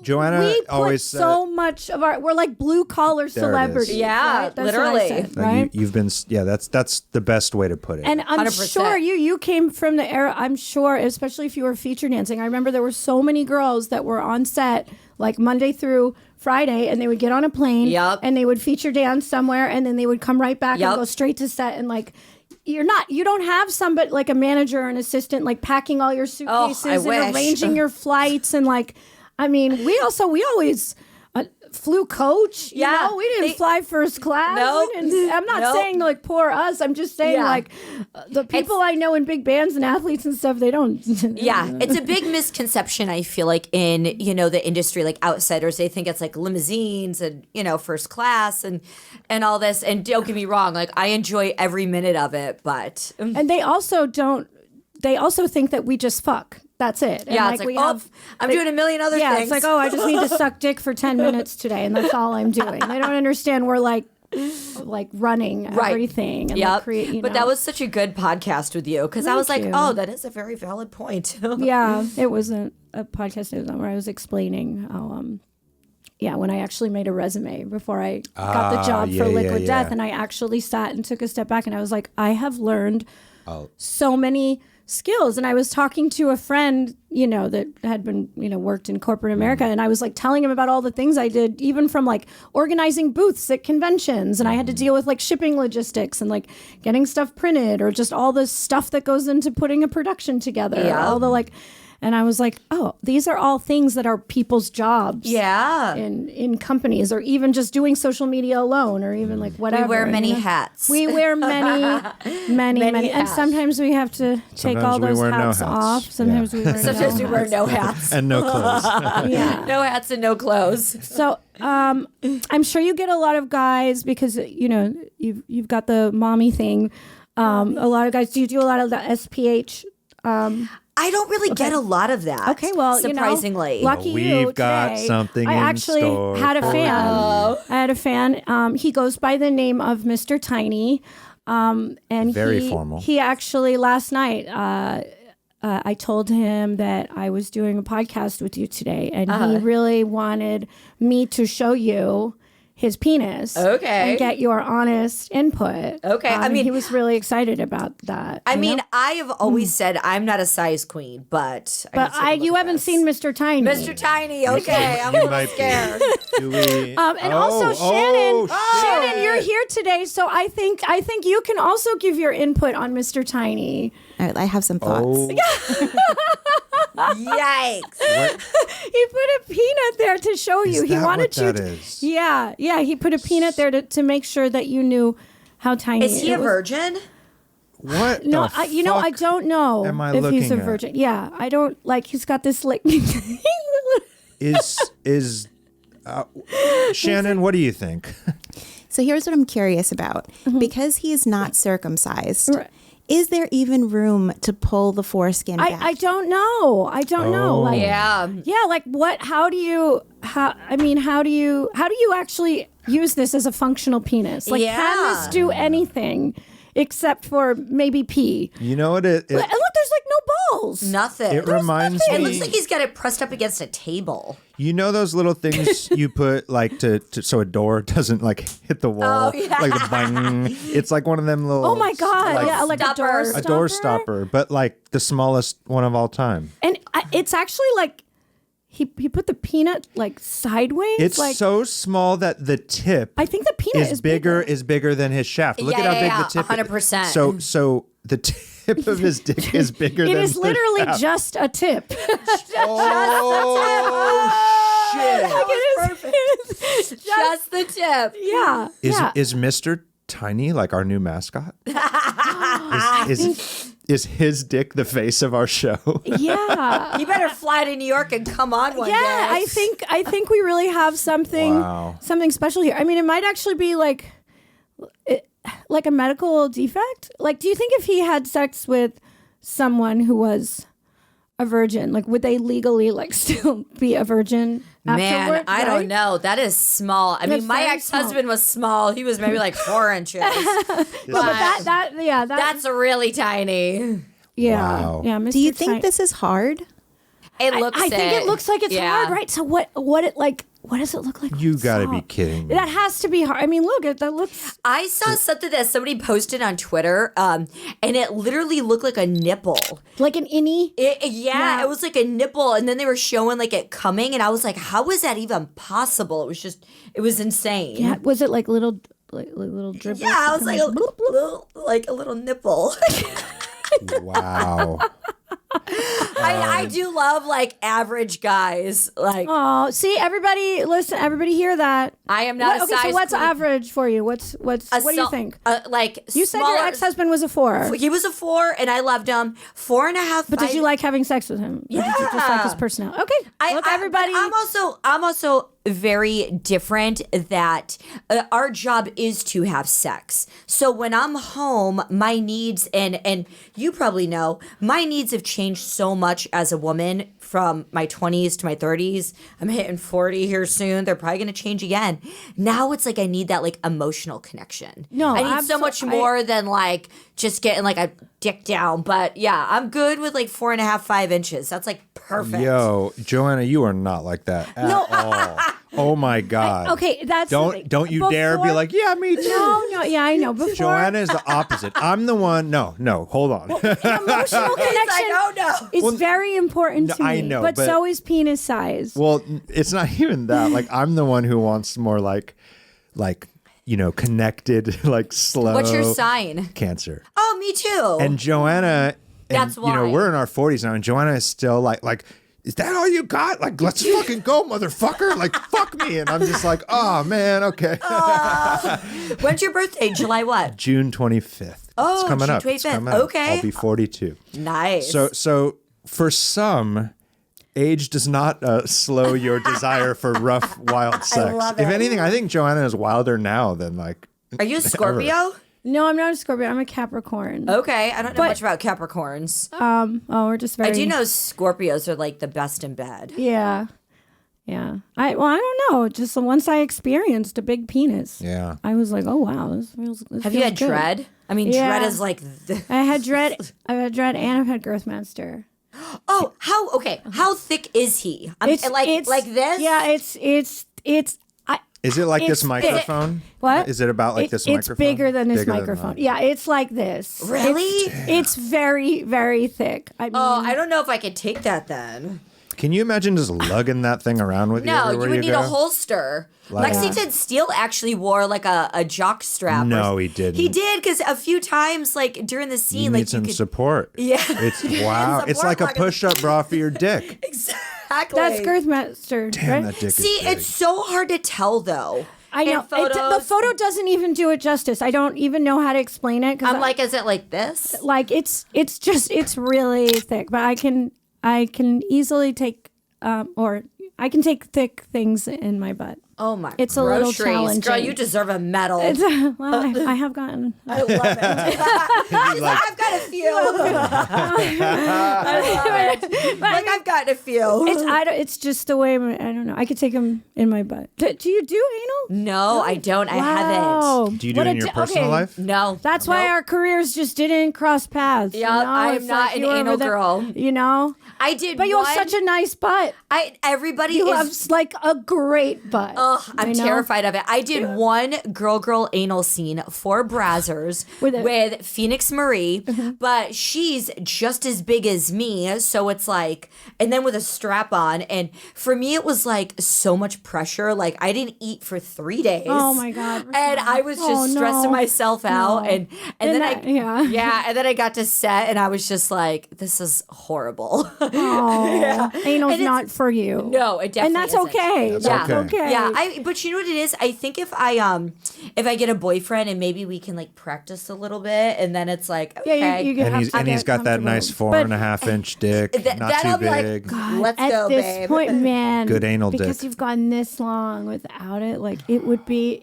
Speaker 4: Joanna
Speaker 3: we put
Speaker 4: always
Speaker 3: so much of
Speaker 4: we're
Speaker 3: like blue collar
Speaker 4: There it is.
Speaker 3: celebrities.
Speaker 5: Yeah,
Speaker 3: right? That's what I
Speaker 5: literally.
Speaker 3: said,
Speaker 4: No,
Speaker 3: right?
Speaker 4: you've been that's the best way to put it.
Speaker 3: And I'm
Speaker 5: 100%.
Speaker 3: sure you came from the era, I'm sure, especially if you were feature dancing. I remember there were so many girls that were on set like Monday through Friday, and they would get on a plane and they would feature dance somewhere, and then they would come right back and go straight to set, and like you don't have somebody like a manager or an assistant like packing all your suitcases and
Speaker 5: wish.
Speaker 3: arranging your flights, and like I mean, we always flew coach. You know? We didn't fly first class.
Speaker 5: Nope.
Speaker 3: I'm not saying like poor us. I'm just saying like the people I know in big bands and athletes and stuff, they don't.
Speaker 5: Yeah, it's a big misconception, I feel like, in, the industry, like outsiders, they think it's like limousines and, first class and all this. And don't get me wrong, like I enjoy every minute of it, but.
Speaker 3: And they also think that we just fuck. That's it. And
Speaker 5: yeah, it's like, I'm doing a million other things.
Speaker 3: Yeah, it's like, I just need to suck dick for 10 minutes today, and that's all I'm doing. They don't understand we're like running everything. And
Speaker 5: yeah,
Speaker 3: but
Speaker 5: that was such a good podcast with you, because I was like, oh, that is a very valid point.
Speaker 3: Yeah, it wasn't a podcast where I was explaining how, when I actually made a resume before I got the job for Liquid Death, and I actually sat and took a step back, and I was like, I have learned so many skills. And I was talking to a friend, that had been, worked in corporate America. And I was like telling him about all the things I did, even from like organizing booths at conventions. And I had to deal with like shipping logistics and like getting stuff printed, or just all the stuff that goes into putting a production together.
Speaker 5: Yeah.
Speaker 3: All the like, and I was like, oh, these are all things that are people's jobs.
Speaker 5: Yeah.
Speaker 3: In companies, or even just doing social media alone, or even like whatever.
Speaker 5: We wear many hats.
Speaker 3: We wear many. And sometimes we have to take all those hats off. Sometimes we wear no hats.
Speaker 4: And no clothes.
Speaker 5: No hats and no clothes.
Speaker 3: So I'm sure you get a lot of guys, because you've got the mommy thing. A lot of guys. Do you do a lot of the SPH?
Speaker 5: I don't really get a lot of that.
Speaker 3: Okay, well,
Speaker 5: surprisingly,
Speaker 3: lucky you.
Speaker 4: We've got
Speaker 3: today,
Speaker 4: something
Speaker 3: I
Speaker 4: in
Speaker 3: actually
Speaker 4: store
Speaker 3: had a
Speaker 4: for
Speaker 3: fan.
Speaker 5: you.
Speaker 3: I had a fan. He goes by the name of Mr. Tiny. And
Speaker 4: Very formal.
Speaker 3: He actually last night, I told him that I was doing a podcast with you today, and he really wanted me to show you his penis.
Speaker 5: Okay.
Speaker 3: And get your honest input.
Speaker 5: Okay. I mean,
Speaker 3: he was really excited about that.
Speaker 5: I mean, I have always said I'm not a size queen, but
Speaker 3: you haven't seen Mr. Tiny.
Speaker 5: Mr. Tiny. Okay, I'm a little scared.
Speaker 4: Do we?
Speaker 3: And also Shannon, you're here today, so I think you can also give your input on Mr. Tiny.
Speaker 1: All right, I have some thoughts.
Speaker 5: Yikes!
Speaker 3: He put a peanut there to show you. He wanted you.
Speaker 4: That is?
Speaker 3: Yeah. He put a peanut there to make sure that you knew how tiny.
Speaker 5: Is he a virgin?
Speaker 4: What?
Speaker 3: No,
Speaker 4: the
Speaker 3: I don't know
Speaker 4: am I
Speaker 3: if he's a
Speaker 4: looking at?
Speaker 3: virgin. Yeah, I don't like. He's got this like.
Speaker 4: Is Shannon? What do you think?
Speaker 1: So here's what I'm curious about. Because he is not circumcised,
Speaker 3: Right.
Speaker 1: is there even room to pull the foreskin back?
Speaker 3: I don't know. Like,
Speaker 5: Yeah.
Speaker 3: yeah, like what? How do you actually use this as a functional penis? Like, can this do anything except for maybe pee?
Speaker 4: You know what? It
Speaker 3: And look, there's like no balls.
Speaker 5: Nothing.
Speaker 4: It reminds
Speaker 5: It
Speaker 4: me.
Speaker 5: looks like he's got it pressed up against a table.
Speaker 4: You know those little things you put like to so a door doesn't like hit the wall,
Speaker 5: Oh, yeah.
Speaker 4: like the bang. It's like one of them little.
Speaker 3: Oh my god!
Speaker 4: like
Speaker 3: Yeah, like a door
Speaker 5: stopper.
Speaker 3: stopper.
Speaker 4: a door stopper, but like the smallest one of all time.
Speaker 3: And it's actually like he put the peanut like sideways.
Speaker 4: It's
Speaker 3: like,
Speaker 4: so small that the tip
Speaker 3: I think the peanut
Speaker 4: is bigger than his shaft. Look at how big the tip is.
Speaker 5: 100%.
Speaker 4: So the tip of his dick is bigger
Speaker 3: It
Speaker 4: than
Speaker 3: is literally
Speaker 4: the shaft.
Speaker 3: just a tip.
Speaker 4: Oh shit!
Speaker 5: Just the tip.
Speaker 3: Yeah.
Speaker 4: Is Mr. Tiny like our new mascot? Is his dick the face of our show?
Speaker 3: Yeah.
Speaker 5: You better fly to New York and come on one day.
Speaker 3: Yeah, I think we really have something special here. I mean, it might actually be like a medical defect. Like, do you think if he had sex with someone who was a virgin, like would they legally like still be a virgin afterward?
Speaker 5: Man, I don't know. That is small. I mean, my
Speaker 3: very
Speaker 5: ex-husband was small. He was maybe like 4 inches.
Speaker 3: But
Speaker 5: That's really tiny.
Speaker 3: yeah.
Speaker 4: Wow.
Speaker 3: Yeah. Mr.
Speaker 1: Do you think
Speaker 3: Tiny-
Speaker 1: this is hard?
Speaker 5: It looks
Speaker 3: I think it looks like it's
Speaker 5: Yeah.
Speaker 3: hard, right? So what does it look like? when
Speaker 4: You
Speaker 3: it's
Speaker 4: gotta be
Speaker 3: soft?
Speaker 4: kidding me.
Speaker 3: That has to be hard. I mean, look, that looks.
Speaker 5: I saw something that somebody posted on Twitter, and it literally looked like a nipple.
Speaker 3: Like an innie.
Speaker 5: It was like a nipple, and then they were showing like it coming, and I was like, how is that even possible? It was insane.
Speaker 3: Yeah, was it like little dribbles?
Speaker 5: Yeah, I was like a little nipple.
Speaker 4: Wow.
Speaker 5: I do love like average guys. Like
Speaker 3: Oh, see, everybody, listen, everybody hear that.
Speaker 5: I am not a
Speaker 3: Okay,
Speaker 5: size
Speaker 3: so what's
Speaker 5: queen.
Speaker 3: average for you? What do you think?
Speaker 5: Like
Speaker 3: You said your ex-husband was a 4.
Speaker 5: He was a 4, and I loved him. 4.5.
Speaker 3: But did you like having sex with him? Or did you just like his personality? Okay. Look, everybody.
Speaker 5: I'm also very different that our job is to have sex. So when I'm home, my needs and you probably know, my needs have changed so much as a woman from my 20s to my 30s. I'm hitting 40 here soon. They're probably going to change again. Now it's like I need that like emotional connection.
Speaker 3: No,
Speaker 5: I need so much more than like just getting like a dick down. But yeah, I'm good with like 4.5, 5 inches. That's like perfect.
Speaker 4: Yo, Joanna, you are not like that at all. Oh my God.
Speaker 3: Okay, that's the thing.
Speaker 4: Don't you dare be like, yeah, me too.
Speaker 3: No, yeah, I know. Before
Speaker 4: Joanna is the opposite. I'm the one. No, hold on.
Speaker 3: emotional connection
Speaker 5: oh no.
Speaker 3: is very important to me.
Speaker 4: I know,
Speaker 3: but
Speaker 4: but-
Speaker 3: so is penis size.
Speaker 4: Well, it's not even that. Like, I'm the one who wants more like, connected, like slow.
Speaker 5: What's your sign?
Speaker 4: Cancer.
Speaker 5: Oh, me too.
Speaker 4: And Joanna,
Speaker 5: That's why.
Speaker 4: we're in our 40s now, and Joanna is still like, is that all you got? Like, let's fucking go, motherfucker. Like, fuck me. And I'm just like, oh, man, okay.
Speaker 5: When's your birthday? July what?
Speaker 4: June 25th.
Speaker 5: Oh,
Speaker 4: it's coming
Speaker 5: June
Speaker 4: up. It's
Speaker 5: 25th.
Speaker 4: coming up.
Speaker 5: Okay.
Speaker 4: I'll be 42.
Speaker 5: Nice.
Speaker 4: So for some, age does not slow your desire for rough, wild sex.
Speaker 5: love
Speaker 4: If
Speaker 5: it.
Speaker 4: anything, I think Joanna is wilder now than like.
Speaker 5: Are you a Scorpio?
Speaker 3: No, I'm not a Scorpio. I'm a Capricorn.
Speaker 5: Okay, I don't know much about Capricorns.
Speaker 3: We're just very.
Speaker 5: I do know Scorpios are like the best in bed.
Speaker 3: Yeah. I don't know. Just once I experienced a big penis.
Speaker 4: Yeah.
Speaker 3: I was like, oh wow, this feels.
Speaker 5: Have you had
Speaker 3: good.
Speaker 5: dread? I mean,
Speaker 3: Yeah.
Speaker 5: dread is like.
Speaker 3: I had dread. I've had dread, and I've had Girthmaster.
Speaker 5: Oh, how thick is he?
Speaker 3: It's
Speaker 5: like this?
Speaker 3: Yeah, it's.
Speaker 4: Is it like this
Speaker 3: It's-
Speaker 4: microphone?
Speaker 3: What?
Speaker 4: Is it about like this
Speaker 3: It's
Speaker 4: microphone?
Speaker 3: bigger than this
Speaker 4: Bigger than
Speaker 3: microphone.
Speaker 4: that.
Speaker 3: Yeah, it's like this.
Speaker 5: Really?
Speaker 3: It's very, very thick. I mean,
Speaker 5: Oh, I don't know if I could take that then.
Speaker 4: Can you imagine just lugging that thing around with you
Speaker 5: No,
Speaker 4: everywhere
Speaker 5: you would need
Speaker 4: go?
Speaker 5: a holster.
Speaker 4: Like-
Speaker 5: Lexington Steele actually wore like a jock strap.
Speaker 4: No, he didn't.
Speaker 5: He did because a few times, like during the scene,
Speaker 4: You
Speaker 5: like
Speaker 4: need some
Speaker 5: you could.
Speaker 4: support.
Speaker 5: Yeah.
Speaker 4: It's wow. It's like a
Speaker 5: Support, like a-
Speaker 4: push-up bra for your dick.
Speaker 5: Exactly.
Speaker 3: that's
Speaker 4: Damn,
Speaker 3: Girthmaster.
Speaker 4: that
Speaker 3: right?
Speaker 4: dick is
Speaker 5: See,
Speaker 4: big.
Speaker 5: it's so hard to tell though.
Speaker 3: I know.
Speaker 5: In photos.
Speaker 3: The photo doesn't even do it justice. I don't even know how to explain it.
Speaker 5: I'm like, is it like this?
Speaker 3: like it's really thick, but I can easily take or I can take thick things in my butt.
Speaker 5: Oh my!
Speaker 3: It's a little
Speaker 5: groceries.
Speaker 3: challenging.
Speaker 5: Girl, you deserve a medal.
Speaker 3: Well, I have gotten.
Speaker 5: I love it. She's like, I've got a few. like I've gotten a few.
Speaker 3: It's just the way I don't know. I could take them in my butt. Do you do anal?
Speaker 5: No, I don't. I haven't.
Speaker 3: Wow.
Speaker 4: Do you do
Speaker 3: What
Speaker 4: it
Speaker 3: a
Speaker 4: in your
Speaker 3: di-
Speaker 4: personal
Speaker 3: okay.
Speaker 4: life?
Speaker 5: No,
Speaker 3: That's why our careers just didn't cross paths.
Speaker 5: Yeah, I'm
Speaker 3: It's
Speaker 5: not an
Speaker 3: you were
Speaker 5: anal
Speaker 3: over there,
Speaker 5: girl.
Speaker 3: You know,
Speaker 5: I did.
Speaker 3: but you
Speaker 5: one,
Speaker 3: have such a nice butt.
Speaker 5: Everybody
Speaker 3: You
Speaker 5: is.
Speaker 3: have like a great butt.
Speaker 5: Ugh, I'm
Speaker 3: you know?
Speaker 5: terrified of it. I did one girl anal scene for Brazzers
Speaker 3: With it.
Speaker 5: with Phoenix Marie, but she's just as big as me. So it's like, and then with a strap on. And for me, it was like so much pressure. Like I didn't eat for 3 days.
Speaker 3: Oh my God,
Speaker 5: And I was just
Speaker 3: Oh,
Speaker 5: stressing
Speaker 3: no.
Speaker 5: myself out.
Speaker 3: No.
Speaker 5: And
Speaker 3: And
Speaker 5: then
Speaker 3: that-
Speaker 5: I,
Speaker 3: yeah.
Speaker 5: and then I got to set and I was just like, this is horrible.
Speaker 3: Oh, anal's
Speaker 5: And it's-
Speaker 3: not for you.
Speaker 5: No, it definitely
Speaker 3: and that's
Speaker 5: isn't.
Speaker 3: okay.
Speaker 4: That's okay.
Speaker 5: Yeah, but you know what it is? I think if I get a boyfriend and maybe we can like practice a little bit, and then it's like okay,
Speaker 3: Yeah, you can have to
Speaker 4: And he's
Speaker 3: get
Speaker 4: got that nice
Speaker 3: comfortable.
Speaker 4: 4.5-inch dick, not
Speaker 5: that
Speaker 4: too
Speaker 5: I'm like,
Speaker 4: big.
Speaker 5: God, let's
Speaker 3: At
Speaker 5: go,
Speaker 3: this
Speaker 5: babe.
Speaker 3: point, man,
Speaker 4: Good anal
Speaker 3: because
Speaker 4: dick.
Speaker 3: you've gone this long without it, like it would be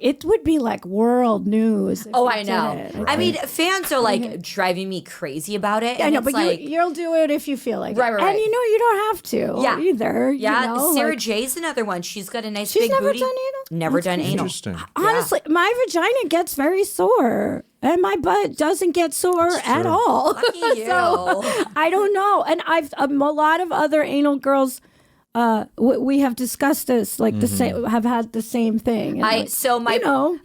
Speaker 3: like world news. if
Speaker 5: Oh,
Speaker 3: you
Speaker 5: I
Speaker 3: did
Speaker 5: know.
Speaker 3: it.
Speaker 5: I mean, fans are like driving me crazy about it.
Speaker 3: I
Speaker 5: and
Speaker 3: know,
Speaker 5: it's
Speaker 3: but
Speaker 5: like,
Speaker 3: you'll do it if you feel like
Speaker 5: Right,
Speaker 3: it.
Speaker 5: right,
Speaker 3: And
Speaker 5: right.
Speaker 3: you know you don't have to.
Speaker 5: Yeah.
Speaker 3: Either.
Speaker 5: yeah,
Speaker 3: you know,
Speaker 5: Sarah
Speaker 3: like,
Speaker 5: J's another one. She's got a nice
Speaker 3: She's
Speaker 5: big
Speaker 3: never
Speaker 5: booty.
Speaker 3: done anal?
Speaker 5: Never done anal.
Speaker 4: Interesting.
Speaker 3: honestly, my vagina gets very sore. And my butt doesn't get sore at
Speaker 4: true.
Speaker 3: all.
Speaker 5: Lucky you.
Speaker 3: So I don't know. And a lot of other anal girls we have discussed this, like the same, have had the same thing. And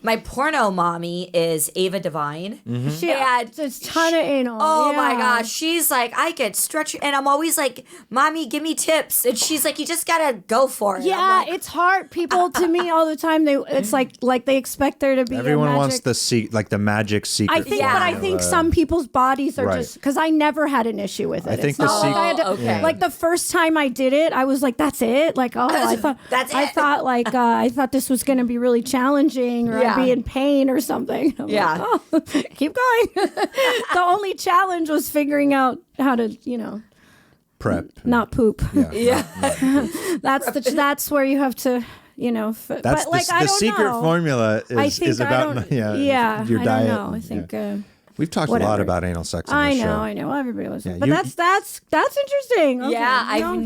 Speaker 5: My porno mommy is Ava Devine.
Speaker 3: she had a ton of anal.
Speaker 5: Oh my gosh, she's like, I get stretch, and I'm always like, mommy, give me tips, and she's like, you just gotta go for it.
Speaker 3: Yeah,
Speaker 5: like,
Speaker 3: it's hard. People to me all the time, it's like they expect there to be.
Speaker 4: Everyone wants the magic secret.
Speaker 3: I think, but I think some people's bodies are just because I never had an issue with it.
Speaker 4: I think
Speaker 3: it's not like I had to, like the first time I did it, I was like, that's it. Like, oh, I thought I thought this was going to be really challenging, or I'd be in pain or something. I'm like, oh, keep going. The only challenge was figuring out how to,
Speaker 4: prep,
Speaker 3: not poop.
Speaker 4: Yeah.
Speaker 3: That's where you have to.
Speaker 4: That's
Speaker 3: but like
Speaker 4: the secret formula is about your
Speaker 3: I
Speaker 4: diet.
Speaker 3: don't know. I think
Speaker 4: we've talked a lot about anal sex on
Speaker 3: I
Speaker 4: this show.
Speaker 3: know. Everybody was, but that's interesting. Okay.
Speaker 5: Yeah, I've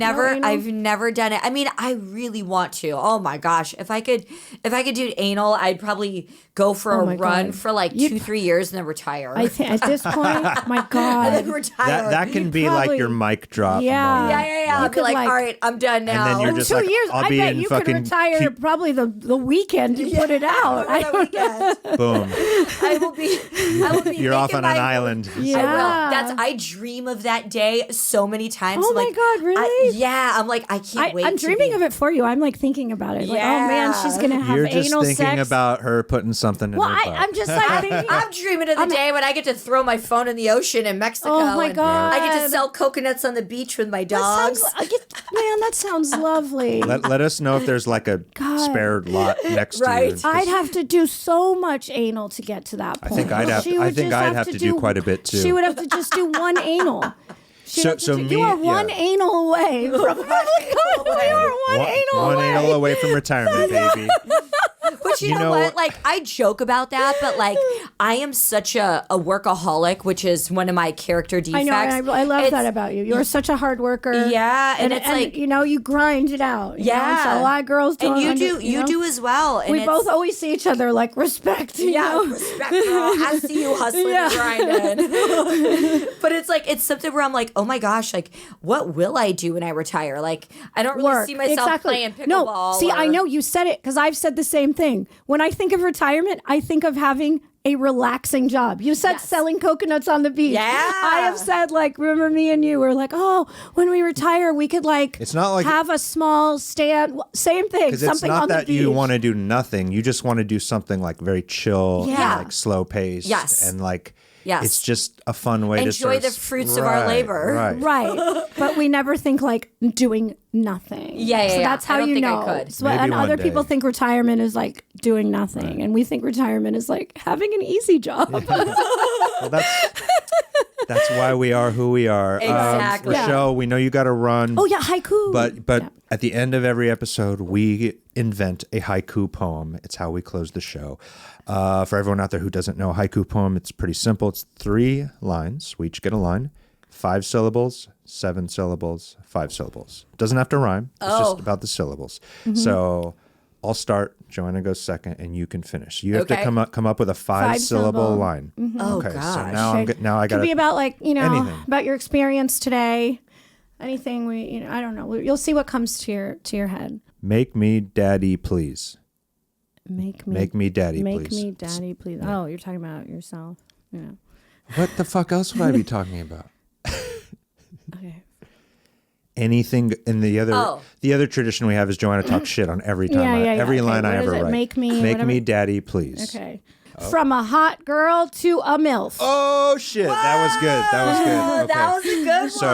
Speaker 5: never done it. I mean, I really want to. Oh my gosh, if I could do anal, I'd probably go for a run for like 2-3 years and then retire.
Speaker 3: I think at this point, my God,
Speaker 5: and then retire.
Speaker 4: That can be like your mic drop.
Speaker 3: Yeah.
Speaker 4: moment.
Speaker 5: I'll be like, all right, I'm done now.
Speaker 4: And then you're just
Speaker 3: 2
Speaker 4: like,
Speaker 3: years.
Speaker 4: I'll
Speaker 3: I
Speaker 4: be
Speaker 3: bet
Speaker 4: in
Speaker 3: you could
Speaker 4: fucking
Speaker 3: retire probably the weekend you put it out.
Speaker 4: boom.
Speaker 5: I will be.
Speaker 4: You're off on an island.
Speaker 3: Yeah.
Speaker 5: I will. I dream of that day so many times.
Speaker 3: Oh
Speaker 5: I'm
Speaker 3: my
Speaker 5: like,
Speaker 3: God, really?
Speaker 5: I'm like, I can't wait.
Speaker 3: I'm dreaming of it for you. I'm like thinking about it. Like, oh man, she's gonna have
Speaker 4: You're just
Speaker 3: anal
Speaker 4: thinking
Speaker 3: sex.
Speaker 4: about her putting something in her butt.
Speaker 3: I'm just like thinking.
Speaker 5: I'm dreaming of the day when I get to throw my phone in the ocean in Mexico.
Speaker 3: Oh my God.
Speaker 5: I get to sell coconuts on the beach with my dogs.
Speaker 3: That sounds lovely.
Speaker 4: Let us know if there's like a spare lot next to you.
Speaker 3: I'd have to do so much anal to get to that point.
Speaker 4: I think I'd have to do quite a bit too.
Speaker 3: She would have to just do one anal. You are one anal away from
Speaker 4: one anal away from retirement, baby.
Speaker 5: But you know what? Like, I joke about that, but like, I am such a workaholic, which is one of my character defects.
Speaker 3: I know. I love that about you. You're such a hard worker.
Speaker 5: Yeah, and it's like,
Speaker 3: you grind it out.
Speaker 5: Yeah,
Speaker 3: so a lot of girls don't.
Speaker 5: And you do as well. And
Speaker 3: we both always see each other like respect.
Speaker 5: Respect, girl. I see you hustling and grinding. But it's something where I'm like, oh my gosh, like, what will I do when I retire? Like, I don't really see myself playing pickleball.
Speaker 3: No, see, I know you said it because I've said the same thing. When I think of retirement, I think of having a relaxing job. You said selling coconuts on the beach.
Speaker 5: Yeah.
Speaker 3: I have said, like, remember me and you were like, oh, when we retire, we could
Speaker 4: it's not like
Speaker 3: have a small stand. Same thing.
Speaker 4: Because it's not that you want to do nothing. You just want to do something like very chill, and like slow paced, and like.
Speaker 5: Yes.
Speaker 4: It's just a fun way to
Speaker 5: enjoy the fruits of our labor.
Speaker 4: Right.
Speaker 3: But we never think like doing nothing.
Speaker 5: So
Speaker 3: that's how
Speaker 5: I don't
Speaker 3: you
Speaker 5: think
Speaker 3: know.
Speaker 5: I could.
Speaker 3: So, and other people think retirement is like doing nothing. And we think retirement is like having an easy job.
Speaker 4: Well, that's why we are who we are.
Speaker 5: Exactly.
Speaker 4: Richelle, we know you got to run.
Speaker 3: Oh, yeah, haiku.
Speaker 4: But at the end of every episode, we invent a haiku poem. It's how we close the show. For everyone out there who doesn't know a haiku poem, it's pretty simple. It's 3 lines. We each get a line. 5 syllables, 7 syllables, 5 syllables. Doesn't have to rhyme. It's just about the syllables. Mm-hmm. So I'll start. Joanna goes second, and you can finish. You have to come up with a 5-syllable line.
Speaker 3: Mm-hmm.
Speaker 5: Oh,
Speaker 4: okay,
Speaker 5: gosh.
Speaker 4: so now I got to
Speaker 3: be about like,
Speaker 4: anything.
Speaker 3: about your experience today. Anything I don't know. You'll see what comes to your head.
Speaker 4: Make me daddy, please.
Speaker 3: Make me
Speaker 4: daddy, please.
Speaker 3: Make me daddy, please. Oh, you're talking about yourself. Yeah.
Speaker 4: What the fuck else would I be talking about?
Speaker 3: Okay.
Speaker 4: Anything in the other tradition we have is Joanna talks shit on every time every line I ever write.
Speaker 3: Make me
Speaker 4: daddy, please.
Speaker 3: Okay. From a hot girl to a MILF.
Speaker 4: Oh shit, that was good. Okay.
Speaker 5: That was a good one.
Speaker 4: So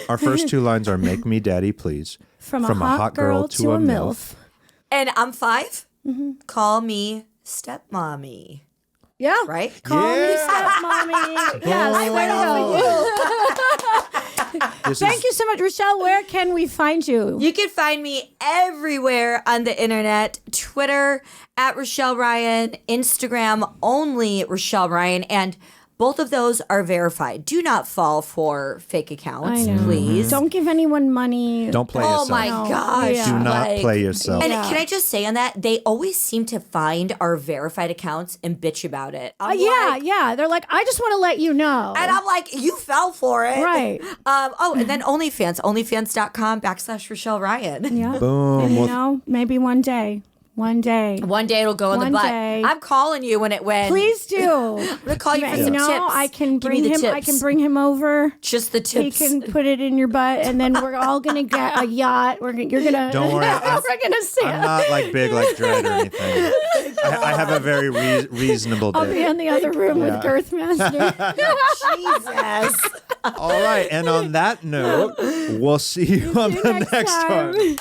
Speaker 4: our first 2 lines are make me daddy, please.
Speaker 3: From a hot girl to a MILF.
Speaker 5: And I'm 5. Mm-hmm. Call me Stepmommy.
Speaker 3: Yeah.
Speaker 5: Right?
Speaker 3: Call me Stepmommy. Yes, I went off of you. Thank you so much, Richelle. Where can we find you?
Speaker 5: You can find me everywhere on the internet. Twitter @Richelle Ryan, Instagram only Richelle Ryan, and Both of those are verified. Do not fall for fake accounts,
Speaker 3: I know.
Speaker 5: please.
Speaker 3: Don't give anyone money.
Speaker 4: Don't play
Speaker 5: Oh
Speaker 4: yourself.
Speaker 5: my gosh.
Speaker 3: Yeah.
Speaker 4: Do not
Speaker 5: like-
Speaker 4: play yourself.
Speaker 5: And can I just say on that, they always seem to find our verified accounts and bitch about it. I'm like,
Speaker 3: Yeah. They're like, I just want to let you know.
Speaker 5: and I'm like, you fell for it.
Speaker 3: Right.
Speaker 5: And then OnlyFans, onlyfans.com/Richelle Ryan.
Speaker 3: Yeah.
Speaker 4: Boom.
Speaker 3: And,
Speaker 4: Well,
Speaker 3: maybe one day.
Speaker 5: One day it'll go in the
Speaker 3: One
Speaker 5: butt.
Speaker 3: day.
Speaker 5: I'm calling you when it wins.
Speaker 3: Please do.
Speaker 5: I'm gonna call you for some tips.
Speaker 3: I can
Speaker 5: Give me
Speaker 3: bring
Speaker 5: the
Speaker 3: him.
Speaker 5: tips.
Speaker 3: I can bring him over.
Speaker 5: Just the
Speaker 3: He
Speaker 5: tips.
Speaker 3: can put it in your butt, and then we're all gonna get a yacht. You're gonna.
Speaker 4: Don't worry,
Speaker 3: we're gonna see.
Speaker 4: I'm not like big like Dread or anything. I have a very reasonable
Speaker 3: I'll be
Speaker 4: day.
Speaker 3: in the other room with Girthmaster.
Speaker 5: Jesus.
Speaker 4: All right. And on that note, we'll see you on the
Speaker 3: next
Speaker 4: next
Speaker 3: time.
Speaker 4: one.